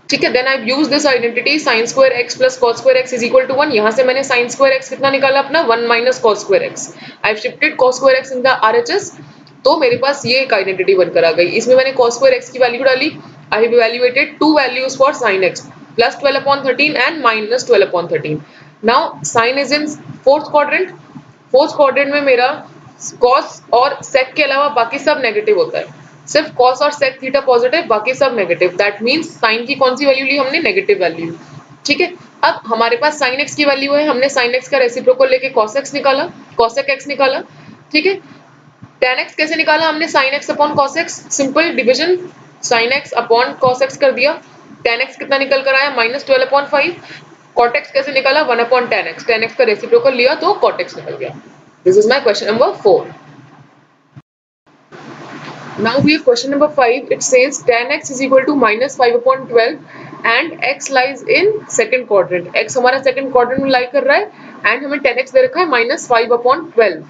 ठीक है। Then I use this identity sin square x plus cos square x is equal to 1, यहाँ से मैंने sin स्क्वायर x कितना निकाला अपना 1 minus cos square x, I have shifted cos square x in the RHS, तो मेरे पास ये एक आइडेंटिटी बनकर आ गई। इसमें मैंने cos स्क्वायर x की वैल्यू डाली, I have evaluated to values for sin x, plus 12 upon 13 and minus 12 upon 13। Now sin is in fourth quadrant, fourth quadrant में मेरा cos और sec के अलावा बाकी सब नेगेटिव होता है, सिर्फ cos और sec थीटा पॉजिटिव, बाकी सब नेगेटिव, दैट मींस sin की कौन सी वैल्यू ली हमने, नेगेटिव वैल्यू, ठीक है। अब हमारे पास sin x की वैल्यू है, हमने sin x का रेसिप्रोकल लेके cos x निकाला, cosec x निकाला, ठीक है। tan x कैसे निकाला हमने, sin x upon cos x, simple division, sin x upon cos x कर दिया, tan x कितना निकल कर आया माइनस 12 अपॉन 5, cot x कैसे निकाला 1 अपॉन tan x का रेसिप्रोकल लिया तो cot x निकल गया। This is my question number 4। Now we have question number 5. It says tan x is equal to minus 5 upon 12 and x lies in second quadrant. x हमारा second quadrant में lie कर रहा है and हमें tan x दे रखा है minus 5 upon 12.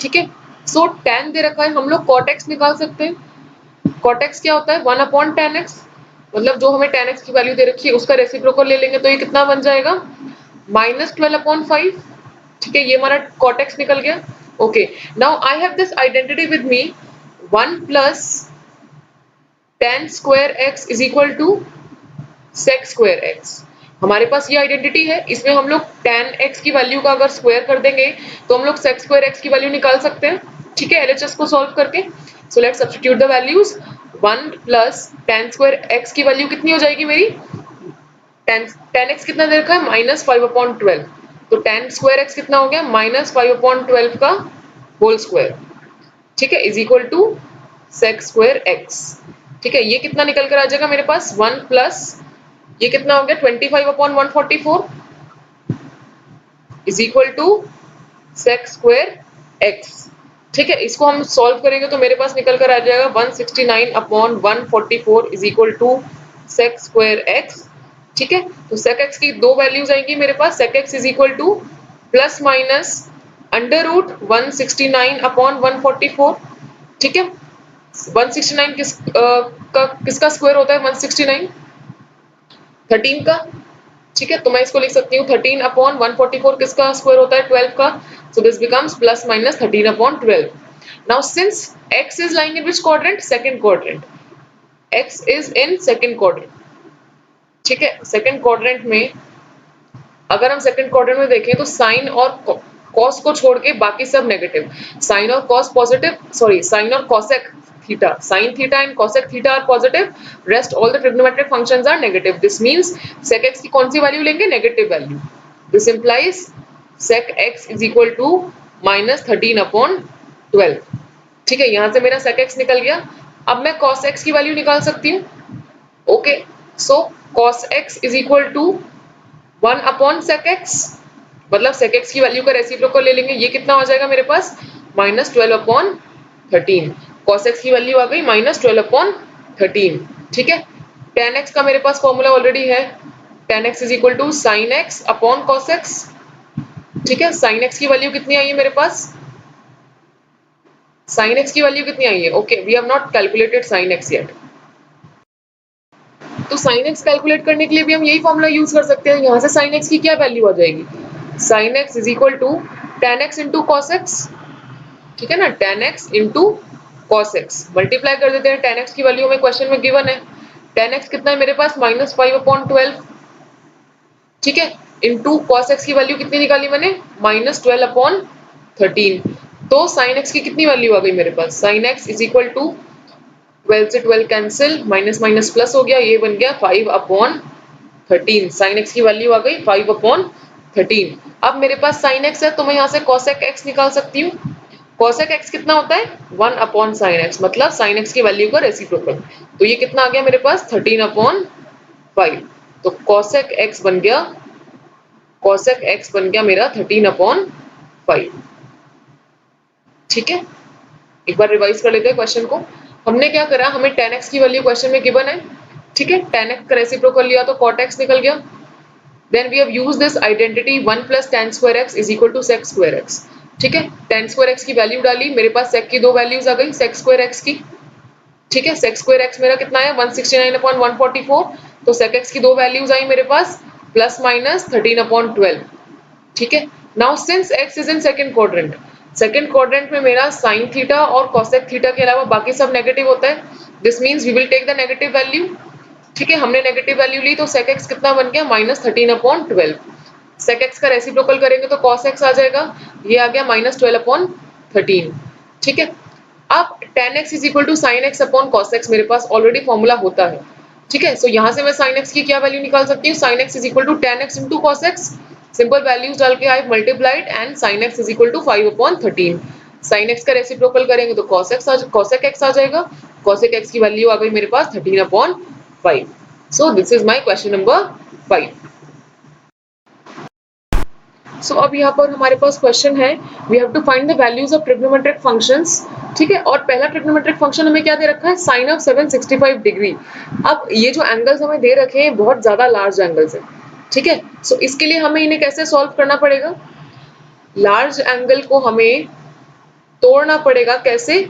ठीक है, so tan दे रखा है, हम लोग cot x निकाल सकते हैं। cot x क्या होता है 1 upon tan x, मतलब जो हमें tan x की वैल्यू दे रखी है उसका रेसिप्रोकल ले लेंगे तो ये कितना बन जाएगा minus 12 upon 5, ठीक है। ये हमारा cot x निकल गया। Okay, now I have this identity with me, 1 plus tan square x is equal to sec square x। हमारे पास ये आइडेंटिटी है, इसमें हम लोग tan x की वैल्यू का अगर स्क्वायर कर देंगे तो हम लोग sec square x की वैल्यू निकाल सकते हैं, ठीक है, LHS को सॉल्व करके। So let's substitute the values, 1 plus tan square x की वैल्यू कितनी हो जाएगी मेरी, tan x कितना दे रखा है माइनस 5 अपॉन 12, तो tan square x कितना हो गया माइनस 5 अपॉन 12 का होल स्क्वायर, ठीक है, is equal to sec square x, ठीक है। ये कितना निकल कर आ जाएगा मेरे पास 1 प्लस ये कितना हो गया 25 upon 144 is equal to sec square x, ठीक है। इसको हम सॉल्व करेंगे तो मेरे पास निकल कर आ जाएगा 169 upon 144 is equal to sec square x, ठीक है। तो sec x की दो वैल्यूज आएंगी मेरे पास, sec x is equal to plus minus under root 169 upon 144, ठीक है। 169 किसका स्क्वायर होता है 169, 13 का, ठीक है। तो मैं इसको लिख सकती हूँ 13 अपॉन 144 किसका स्क्वायर होता है 12 का, so this becomes plus minus 13 upon 12। Now since x is lying in which quadrant, second quadrant, x is in second quadrant, ठीक है। सेकंड क्वाड्रेंट में अगर हम सेकंड क्वाड्रेंट में देखें तो साइन और कॉस को छोड़ के बाकी सब नेगेटिव, साइन और कॉस पॉजिटिव, सॉरी साइन और cosec theta, sin theta and cosec theta are positive, rest all the trigonometric functions are negative. This means sec x की कौन सी वैल्यू लेंगे, negative value. This implies sec x is equal to minus 13 upon 12. ठीक है, यहां से मेरा sec x निकल गया. अब मैं cos x की वैल्यू निकाल सकती हूँ. Okay, so cos x is equal to 1 upon sec x, मतलब sec x की वैल्यू का रेसिप्रोकल ले लेंगे. ये कितना हो जाएगा मेरे पास, माइनस 12 अपॉन 13. cos x की वैल्यू आ गई माइनस 12 अपॉन 13. ठीक है, tan x का मेरे पास फॉर्मूला ऑलरेडी है, tan x is equal to sin x upon cos x. ठीक है, sin x की वैल्यू कितनी आई है मेरे पास, sin x की वैल्यू कितनी आई है, okay we have not calculated sin x येट. तो sin x कैलकुलेट करने के लिए भी हम यही फॉर्मूला यूज कर सकते हैं. यहाँ से sin x की क्या वैल्यू आ जाएगी, sin x is equal to tan x into cos x. ठीक है ना, tan x into cos x multiply कर देते हैं. tan x की वैल्यू हमें क्वेश्चन में गिवन है. tan x कितना है मेरे पास, माइनस 5 अपॉन 12. ठीक है, इंटू cos x की वैल्यू कितनी निकाली मैंने, माइनस 12 अपॉन 13. तो sin x की कितनी वैल्यू आ गई मेरे पास, sin x is equal to 12 से 12 कैंसिल, माइनस माइनस प्लस हो गया, ये बन गया 5 अपॉन 13. sin x की वैल्यू आ गई 5 अपॉन 13. अब मेरे पास sin x है तो मैं यहाँ से cosec x निकाल सकती हूँ. cosec x कितना होता है, 1 अपॉन sin x, मतलब sin x की वैल्यू का रेसिप्रोकल. तो ये कितना आ गया मेरे पास, 13 अपॉन 5. तो cosec x बन गया, cosec x बन गया मेरा 13 अपॉन 5. ठीक है, एक बार रिवाइज कर लेते हैं क्वेश्चन को. हमने क्या करा, हमें tan x की वैल्यू क्वेश्चन में गिवन है. ठीक है, tan x का रेसिप्रोकल लिया तो cot x निकल गया. Then we have used this identity 1 plus tan square x is equal to sec square x. ठीक है, tan square x की वैल्यू डाली, मेरे पास sec की दो वैल्यूज आ गई, sec square x की. ठीक है, sec square x मेरा कितना है, 169 अपॉन 144. तो sec x की दो वैल्यूज आई मेरे पास, प्लस माइनस 13 अपॉन 12. ठीक है, now since x is in second quadrant, second quadrant में मेरा sin थीटा और cosec थीटा के अलावा बाकी सब नेगेटिव होता है. This means we will take the negative value. ठीक है, हमने नेगेटिव वैल्यू ली तो sec x कितना बन गया, माइनस 13 अपॉन 12. sec x का रेसिप्रोकल करेंगे तो cos x आ जाएगा, ये आ गया माइनस 12 अपॉन 13. ठीक है, अब tan x is equal to sin x upon cos x मेरे पास ऑलरेडी फॉर्मूला होता है. ठीक है, सो यहाँ से मैं sin x की क्या वैल्यू निकाल सकती हूँ, sin x is equal to tan x into cos x. Simple values डाल के I multiplied and sin x is equal to 5 upon 13. sin x का रेसिप्रोकल करेंगे तो cosec x आ जाएगा. cosec x की वैल्यू आ गई मेरे पास 13 upon 5. So this is my question number 5. So अब यहाँ पर हमारे पास क्वेश्चन है, we have to find the values of trigonometric functions. ठीक है, और पहला trigonometric function हमें क्या दे रखा है, sin of 765 डिग्री. अब ये जो एंगल्स हमें दे रखे हैं बहुत ज्यादा लार्ज एंगल्स हैं. ठीक है, सो इसके लिए हमें इन्हें कैसे सॉल्व करना पड़ेगा, लार्ज एंगल को हमें तोड़ना पड़ेगा. कैसे,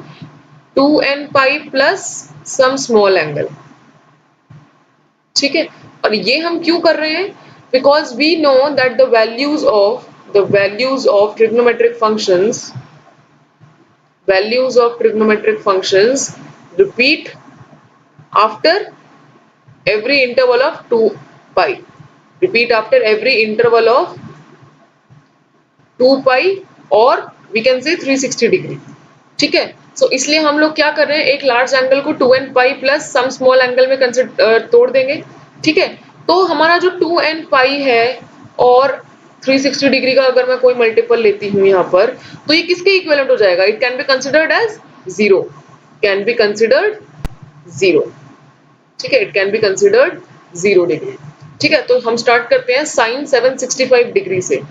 2n pi plus some small angle. ठीक है, और ये हम क्यों कर रहे हैं, because we know that the values of trigonometric functions repeat after every interval of 2 pi, repeat after every interval of 2 pi और वी कैन से 360 डिग्री. ठीक है, सो इसलिए हम लोग क्या कर रहे हैं, एक लार्ज एंगल को 2n pi plus some small angle में तोड़ देंगे. ठीक है, तो हमारा जो 2n पाई है और 360 डिग्री का अगर मैं कोई मल्टीपल लेती हूँ यहाँ पर, तो ये किसके इक्विवेलेंट हो जाएगा, it can be considered as 0, can be considered 0. ठीक है, it can be considered 0 degree. ठीक है, तो हम स्टार्ट करते हैं साइन 765 डिग्री से.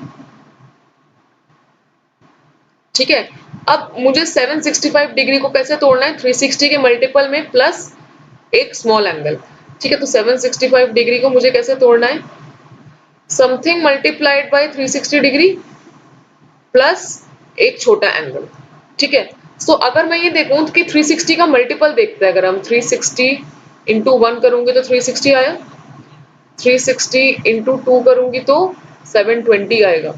ठीक है, अब मुझे 765 डिग्री को कैसे तोड़ना है, 360 के मल्टीपल में प्लस एक स्मॉल एंगल. ठीक है, तो 765 डिग्री को मुझे कैसे तोड़ना है, something multiplied by 360 degree plus एक छोटा एंगल. ठीक है, सो अगर मैं ये देखूं कि 360 का मल्टीपल देखते हैं, अगर हम 360 इंटू 1 करूंगे तो 360 आया, 360 इंटू 2 करूंगी तो 720 आएगा,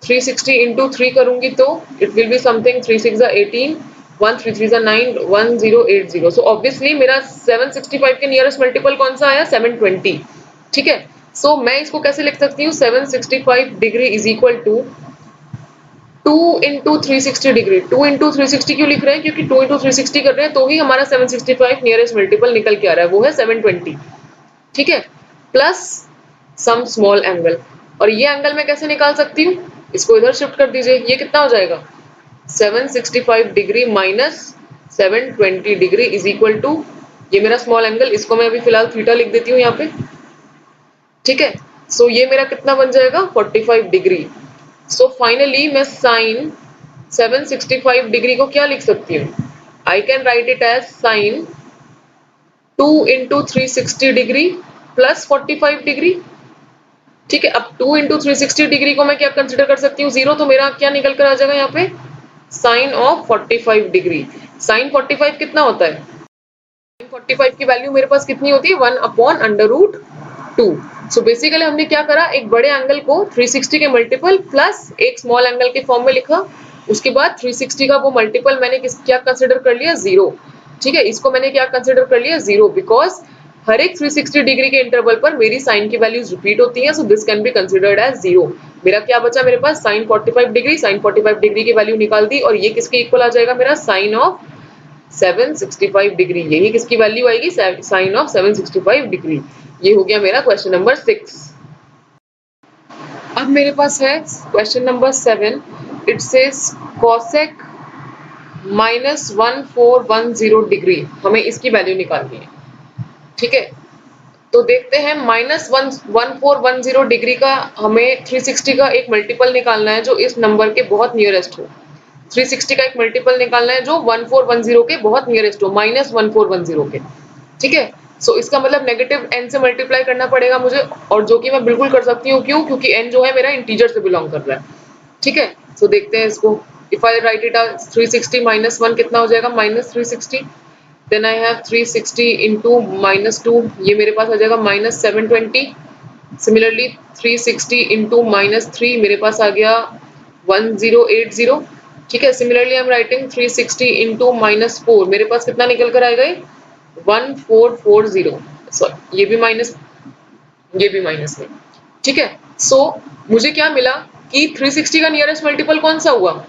360 इंटू 3 करूंगी तो it will be something 3 6 18, 1 3 3 9, 1080. So obviously मेरा 765 के नियरेस्ट मल्टीपल कौन सा आया, 720. ठीक है, सो मैं इसको कैसे लिख सकती हूँ, 765 degree is equal to 2 into 360 degree, 2 into 360 क्यों लिख रहे हैं? क्योंकि 2 इंटू 360 कर रहे हैं तो ही हमारा 765 नियरेस्ट मल्टीपल निकल के आ रहा है, वो है 720। ठीक है, प्लस सम स्मॉल एंगल। और ये एंगल मैं कैसे निकाल सकती हूँ? इसको इधर शिफ्ट कर दीजिए, ये कितना हो जाएगा? 765 degree minus 720 degree is equal to, ये मेरा स्मॉल एंगल, इसको मैं अभी फिलहाल थीटा लिख देती हूँ यहाँ पे। ठीक है, सो ये मेरा कितना बन जाएगा? 45 डिग्री। सो फाइनली मैं साइन 765 डिग्री को क्या लिख सकती हूँ? I can write it as sine 2 into 360 degree plus 45 degree. ठीक है, अब 2 इंटू 360 डिग्री को मैं क्या कंसिडर कर सकती हूँ? 0, तो मेरा क्या निकल कर आ जाएगा यहाँ पे? Sign of 45 degree. साइन 45 कितना होता है? 45 की वैल्यू मेरे पास कितनी होती है? 1 upon under root 2। So basically हमने क्या करा, एक बड़े एंगल को 360 के मल्टीपल प्लस एक स्मॉल एंगल के फॉर्म में लिखा, उसके बाद 360 का वो मल्टीपल मैंने क्या कंसिडर कर लिया? 0। ठीक है, इसको मैंने क्या कंसिडर कर लिया? 0, बिकॉज हर एक 360 डिग्री के इंटरवल पर मेरी साइन की वैल्यूज रिपीट होती हैं, so this can be considered as 0। मेरा क्या बचा मेरे पास? साइन 45 डिग्री, साइन 45 डिग्री की वैल्यू निकाल दी, और ये किसके इक्वल आ जाएगा मेरा? Sine of 765 degree. यही किसकी वैल्यू आएगी? Sine of 765 degree. ये हो गया मेरा क्वेश्चन नंबर 6। अब मेरे पास है question number 7। It says cosec -1410 degree, हमें इसकी वैल्यू निकालनी है। ठीक है, तो देखते हैं -1410 डिग्री का हमें 360 का एक मल्टीपल निकालना है जो इस नंबर के बहुत नियरेस्ट हो। 360 का एक मल्टीपल निकालना है जो 1410 के बहुत नियरेस्ट हो, -1410 के। ठीक है, सो इसका मतलब नेगेटिव n से मल्टीप्लाई करना पड़ेगा मुझे, और जो कि मैं बिल्कुल कर सकती हूँ। क्यों? क्योंकि n जो है मेरा इंटीजर से बिलोंग कर रहा है। ठीक है, सो देखते हैं इसको। If I right it 360 minus 1 कितना हो जाएगा? -360। देन आई हैव 360 इंटू -2, ये मेरे पास आ जाएगा -720। सिमिलरली 360 इंटू -3 मेरे पास आ गया 1080। ठीक है, similarly I am writing 360 into -4, मेरे पास कितना निकल कर आएगा? 1440। सॉरी, ये भी माइनस में। ठीक है, सो मुझे क्या मिला कि 360 का नियरेस्ट मल्टीपल कौन सा हुआ?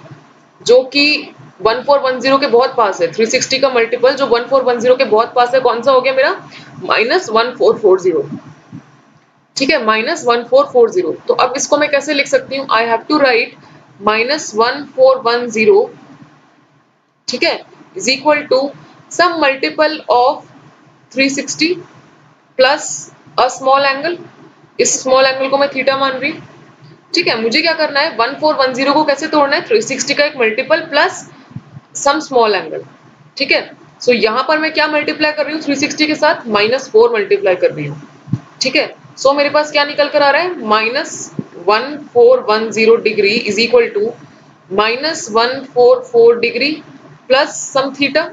जो कि 1410 के बहुत पास है। 360 का मल्टीपल जो 1410 के बहुत पास है, कौन सा हो गया मेरा? -1440। ठीक है, -1440। तो अब इसको मैं कैसे लिख सकती हूँ? आई हैव टू राइट -1410, ठीक है, is equal to some multiple of 360 plus a small angle. इस स्मॉल एंगल को मैं थीटा मान रही हूँ। ठीक है, मुझे क्या करना है? 1410 को कैसे तोड़ना है? 360 का एक multiple plus some small angle. ठीक है, सो यहाँ पर मैं क्या मल्टीप्लाई कर रही हूँ? 360 के साथ -4 मल्टीप्लाई कर रही हूँ। ठीक है, सो मेरे पास क्या निकल कर आ रहा है? -1410 degree is equal to -144 degree plus some theta.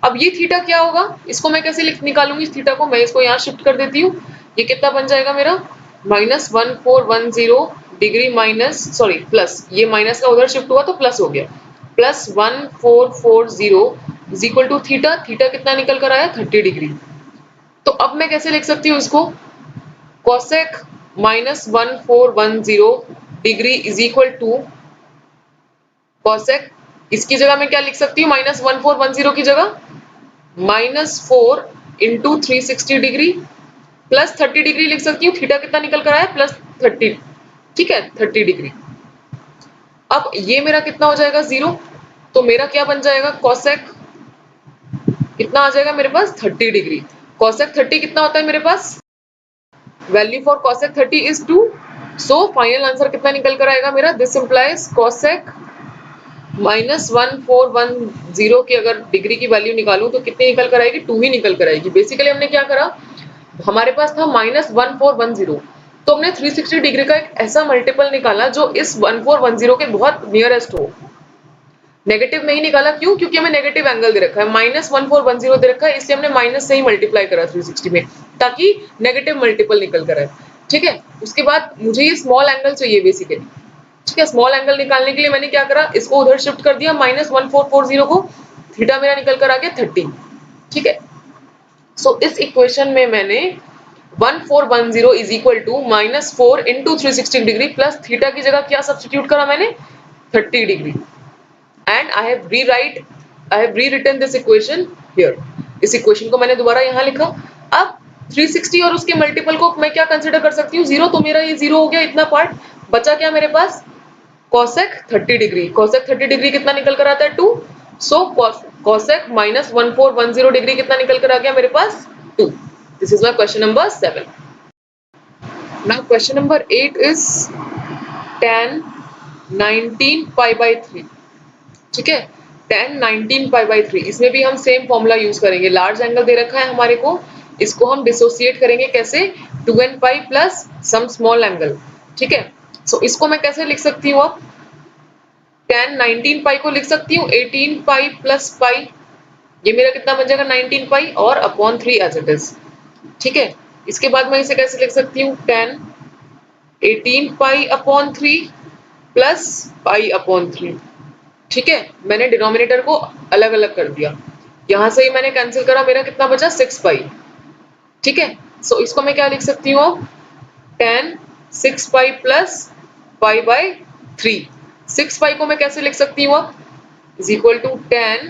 अब ये थीटा क्या होगा? इसको मैं कैसे निकालूंगी इस थीटा को? मैं इसको यहाँ शिफ्ट कर देती हूँ। ये कितना बन जाएगा मेरा? -1410 डिग्री माइनस, सॉरी प्लस, ये माइनस का उधर शिफ्ट हुआ तो प्लस हो गया, plus 1440 is equal to theta. Theta कितना निकल कर आया? 30 डिग्री। तो अब मैं कैसे लिख सकती हूँ इसको? Cosec -1410 degree is equal to cosec, इसकी जगह मैं क्या लिख सकती हूँ? -1410 की जगह -4 इंटू 360 डिग्री प्लस 30 डिग्री लिख सकती हूँ। थीटा कितना निकल कर आया? +30। ठीक है, 30 डिग्री। अब ये मेरा कितना हो जाएगा? 0। तो मेरा क्या बन जाएगा? कोसेक कितना आ जाएगा मेरे पास? 30 डिग्री। कोसेक 30 कितना होता है मेरे पास? Value for cosec 30 is 2। So final answer कितना निकल कर आएगा मेरा? दिस इंप्लाइज कोसेक -1410 की अगर डिग्री की वैल्यू निकालूं तो कितनी निकल कर आएगी? 2 ही निकल कर आएगी। बेसिकली हमने क्या करा, हमारे पास था -1410, तो हमने 360 डिग्री का एक ऐसा मल्टीपल निकाला जो इस 1410 के बहुत नियरेस्ट हो। नेगेटिव नहीं निकाला, क्यों? क्योंकि हमें नेगेटिव एंगल दे रखा है, -1410 दे रखा है, इसलिए हमने माइनस से ही मल्टीप्लाई करा 360 में, ताकि नेगेटिव मल्टीपल निकल कर आए। ठीक है, उसके बाद मुझे ये स्मॉल एंगल चाहिए बेसिकली। ठीक है, स्मॉल एंगल निकालने के लिए मैंने क्या करा, इसको उधर शिफ्ट कर दिया, -1440 को, थीटा मेरा निकल कर आ गया 30। ठीक है, सो इस इक्वेशन में मैंने 1410 is equal to -4 into 360 degree plus theta की जगह क्या सब्स्टिट्यूट करा मैंने? 30 degree and I have rewritten this equation here. इस इक्वेशन को मैंने दोबारा यहाँ लिखा. अब 360 और उसके मल्टीपल को मैं क्या कंसिडर कर सकती हूँ? 0. तो मेरा ये 0 हो गया इतना पार्ट. बचा क्या मेरे पास? cosec 30 degree. cosec 30 डिग्री कितना निकल कर आता है? 2. सो cosec minus 1410 डिग्री कितना निकल कर आ गया मेरे पास? 2. This is my question number 7. Now question number 8 is tan 19 pi by 3. ठीक है, tan 19 pi by 3. इसमें भी हम सेम फॉर्मूला यूज करेंगे. लार्ज एंगल दे रखा है हमारे को, इसको हम डिसोसिएट करेंगे कैसे? 2n pi plus some small angle. ठीक है, सो इसको मैं कैसे लिख सकती हूँ? अब tan 19 पाई को लिख सकती हूँ 18 पाई प्लस पाई. ये मेरा कितना बन जाएगा? 19 पाई और अपॉन 3 एज इट इज. ठीक है, इसके बाद मैं इसे कैसे लिख सकती हूँ? tan 18 पाई अपॉन 3 प्लस पाई अपॉन 3. ठीक है, मैंने डिनोमिनेटर को अलग अलग कर दिया. यहां से ही मैंने कैंसिल करा, मेरा कितना बचा? 6 पाई. ठीक है, सो इसको मैं क्या लिख सकती हूँ? tan 6 pi plus pi by 3. 6 पाई को मैं कैसे लिख सकती हूँ? अब इज इक्वल टू tan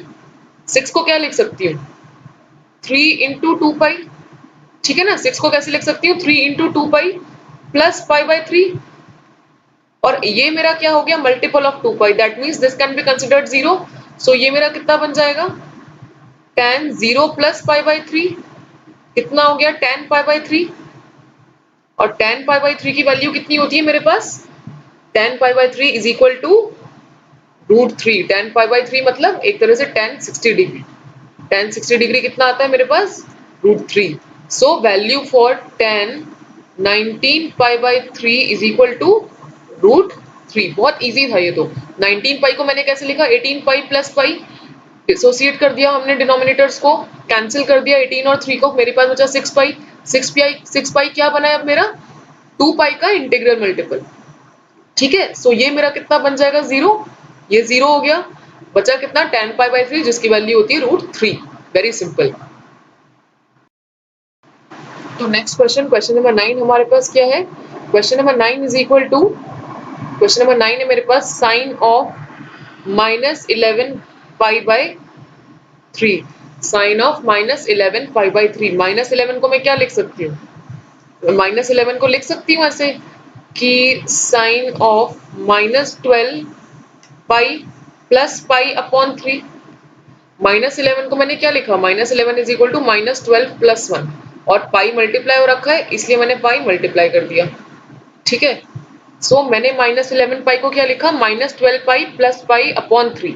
6 को क्या लिख सकती हूँ? 3 इंटू 2 पाई. ठीक है ना, 6 को कैसे लिख सकती हूँ? 3 into 2 pi plus pi by 3. और ये मेरा क्या हो गया? Multiple of 2 pi. That means this can be considered 0. सो ये मेरा कितना बन जाएगा? tan 0 प्लस पाई बाय 3 कितना हो गया? tan pi by 3. और tan पाई बाय 3 की वैल्यू कितनी होती है मेरे पास? tan pi by 3 is equal to root 3. tan pi by 3 मतलब एक तरह से tan 60 डिग्री. tan 60 डिग्री कितना आता है मेरे पास? Root 3. So value for tan 19 pi by 3 is equal to root 3. बहुत इजी था ये तो. 19 पाई को मैंने कैसे लिखा? 18 पाई प्लस पाई. डिसोसिएट कर दिया हमने डिनोमिनेटर्स को, कैंसिल कर दिया 18 और 3 को. मेरे पास बचा 6 पाई. 6 पाई क्या बना है अब मेरा? 2 पाई का इंटीग्रल मल्टीपल. ठीक है, सो ये मेरा कितना बन जाएगा? 0. ये 0 हो गया. बचा कितना? tan पाई बाय 3 जिसकी वैल्यू होती है रूट 3. Very simple. तो नेक्स्ट क्वेश्चन नंबर 9 हमारे पास क्या है? Question number 9 is equal to, question number 9 है मेरे पास sine of minus 11 pi by 3. Sine of minus 11 pi by 3. Minus 11 को मैं क्या लिख सकती हूँ? माइनस 11 को लिख सकती हूँ ऐसे कि sine of minus 12 pi plus pi upon 3. Minus 11 को मैंने क्या लिखा? Minus 11 is equal to minus 12 plus 1. और पाई मल्टीप्लाई हो रखा है इसलिए मैंने पाई मल्टीप्लाई कर दिया. ठीक है, सो मैंने माइनस 11 पाई को क्या लिखा? Minus 12 pi plus pi upon 3.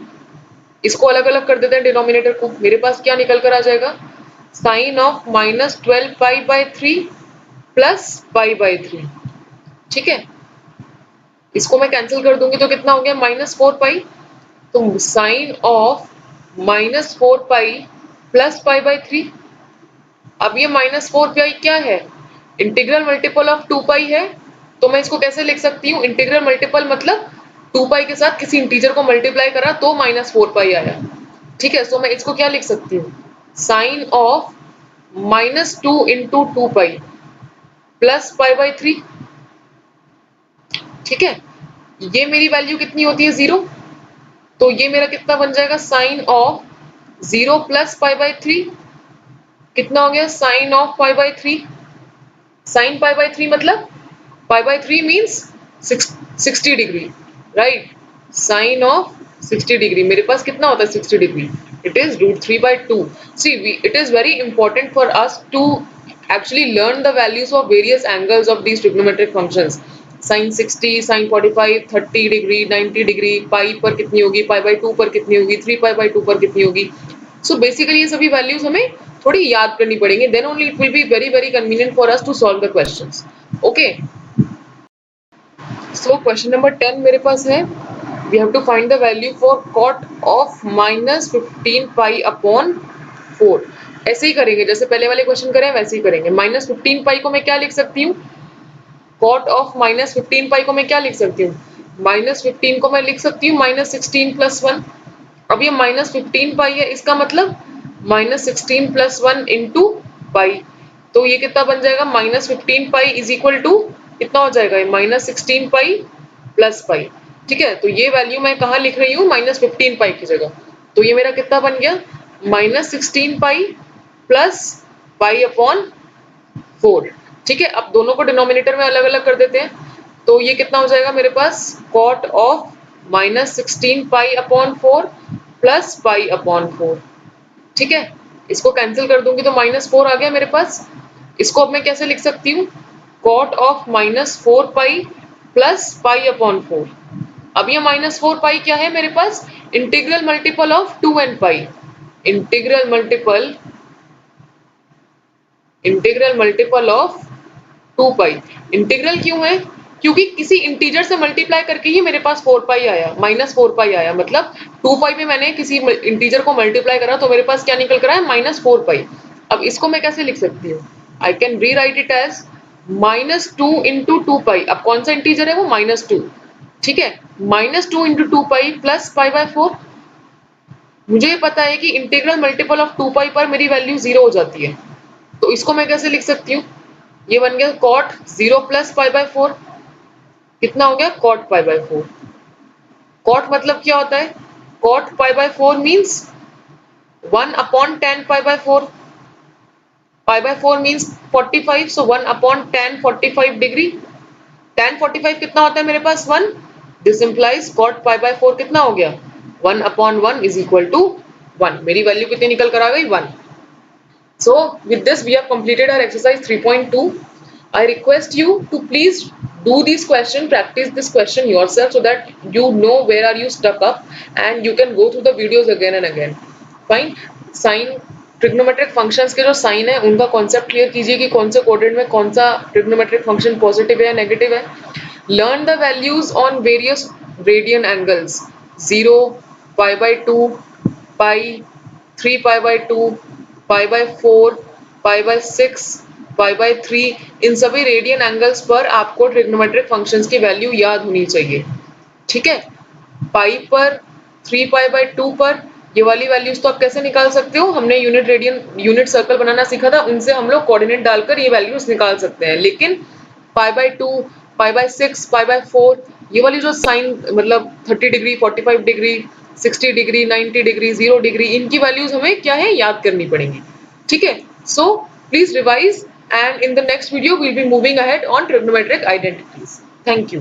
इसको अलग अलग कर देते हैं डिनोमिनेटर को. मेरे पास क्या निकल कर आ जाएगा? Sine of minus 12 pi by 3 plus pi by 3. ठीक है, इसको मैं कैंसिल कर दूंगी तो कितना हो गया? Minus 4 pi. तो sine of minus 4 pi plus pi by 3. अब ये माइनस 4 पाई क्या है? इंटीग्रल मल्टीपल ऑफ 2 पाई है. तो मैं इसको कैसे लिख सकती हूँ? इंटीग्रल मल्टीपल मतलब 2 पाई के साथ किसी इंटीजर को मल्टीप्लाई करा तो माइनस 4 पाई आया. ठीक है, सो मैं इसको क्या लिख सकती हूँ? Sine of minus 2 into 2 pi plus pi by 3. ठीक है, ये मेरी वैल्यू कितनी होती है? 0. तो ये मेरा कितना बन जाएगा? Sine of 0 plus pi by 3 कितना हो गया? Sine of pi by 3. Sine pi by 3 मतलब pi by 3 means 60 degree, right? Sine of 60 degree मेरे पास कितना होता है? 60 degree. It is root 3 by 2. See, it is very important for us to actually learn the values of various angles of these trigonometric functions. Sine 60, sine 45, 30 degree, 90 degree, pi पर कितनी होगी, pi by 2 पर कितनी होगी, 3 pi by 2 पर कितनी होगी. So basically ये सभी वैल्यूज हमें थोड़ी याद करनी पड़ेंगे. Then only it will be very very convenient for us to solve the questions. Okay, so question number 10 मेरे पास है. We have to find the value for cot of minus 15 pi upon 4. ऐसे ही करेंगे जैसे पहले वाले क्वेश्चन करें वैसे ही करेंगे. माइनस 15 पाई को मैं क्या लिख सकती हूँ? कॉट ऑफ माइनस 15 पाई को मैं क्या लिख सकती हूँ? माइनस 15 को मैं लिख सकती हूँ माइनस 16 प्लस 1. अब ये माइनस 15 पाई है, इसका मतलब माइनस 16 प्लस 1 इंटू पाई. तो ये कितना बन जाएगा? Minus 15 pi is equal to कितना हो जाएगा? Minus 16 pi plus pi. ठीक है, तो ये वैल्यू मैं कहाँ लिख रही हूँ, -15 पाई की जगह। तो ये मेरा कितना बन गया, -16 पाई प्लस पाई अपॉन 4। ठीक है, अब दोनों को डिनोमिनेटर में अलग अलग कर देते हैं, तो ये कितना हो जाएगा मेरे पास, cot of -16 pi upon 4 plus pi upon 4। ठीक है, इसको कैंसिल कर दूंगी तो -4 आ गया मेरे पास। इसको अब मैं कैसे लिख सकती हूँ, cot of -4 pi plus pi upon 4। अब ये -4 पाई क्या है मेरे पास, integral multiple of 2n pi. Integral multiple of 2 pi. Integral क्यों है, क्योंकि किसी इंटीजर से मल्टीप्लाई करके ही मेरे पास 4 पाई आया, -4 पाई आया, मतलब 2 पाई में मैंने किसी इंटीजर को मल्टीप्लाई करा तो मेरे पास क्या निकल कर आया, -4 पाई। अब इसको मैं कैसे लिख सकती हूँ, I can rewrite it as -2 into 2 pi. अब कौन सा इंटीजर है वो, -2। ठीक है, -2 into 2 pi plus pi by 4। मुझे पता है कि इंटीग्रल मल्टीपल ऑफ 2 पाई पर मेरी वैल्यू 0 हो जाती है, तो इसको मैं कैसे लिख सकती हूँ, ये बन गया कॉट 0 प्लस पाई बाय 4। कितना हो गया, कॉट पाई बाय 4। कॉट मतलब क्या होता है, cot pi by 4 means 1 upon 10 pi by 4। Pi by 4 means 45, so 1 upon 10 45 degree. tan 45 कितना होता है मेरे पास, 1। This implies cot pi by 4 कितना हो गया, 1 अपॉन 1 इज इक्वल टू 1। मेरी वैल्यू कितनी निकल कर आ गई, 1। So with this we have completed our exercise 3.2. I request you to please do this question, practice this question yourself so that you know where are you stuck up and you can go through the videos again and again. Fine. Sin trigonometric functions के जो sign है उनका concept clear कीजिए कि कौन से coordinate में कौन सा ट्रिग्नोमेट्रिक फंक्शन पॉजिटिव है या नेगेटिव है। Learn the values on various radian angles, 0, pi by 2, pi, 3 pi by 2, pi by 4, pi bye 6, pi by 3, इन सभी रेडियन एंगल्स पर आपको ट्रिग्नोमेट्रिक फंक्शंस की वैल्यू याद होनी चाहिए। ठीक है, पाई पर, 3 पाई बाय 2 पर ये वाली वैल्यूज तो आप कैसे निकाल सकते हो, हमने यूनिट रेडियन यूनिट सर्कल बनाना सीखा था, उनसे हम लोग कोऑर्डिनेट डालकर ये वैल्यूज निकाल सकते हैं। लेकिन pi by 2, pi by 6, pi by 4, ये वाली जो साइन मतलब 30 degree, 45 degree, 60 degree, 90 degree, 0 degree, इनकी वैल्यूज हमें क्या है, याद करनी पड़ेंगी। ठीक है, so please revise and in the next video we'll be moving ahead on trigonometric identities. Thank you.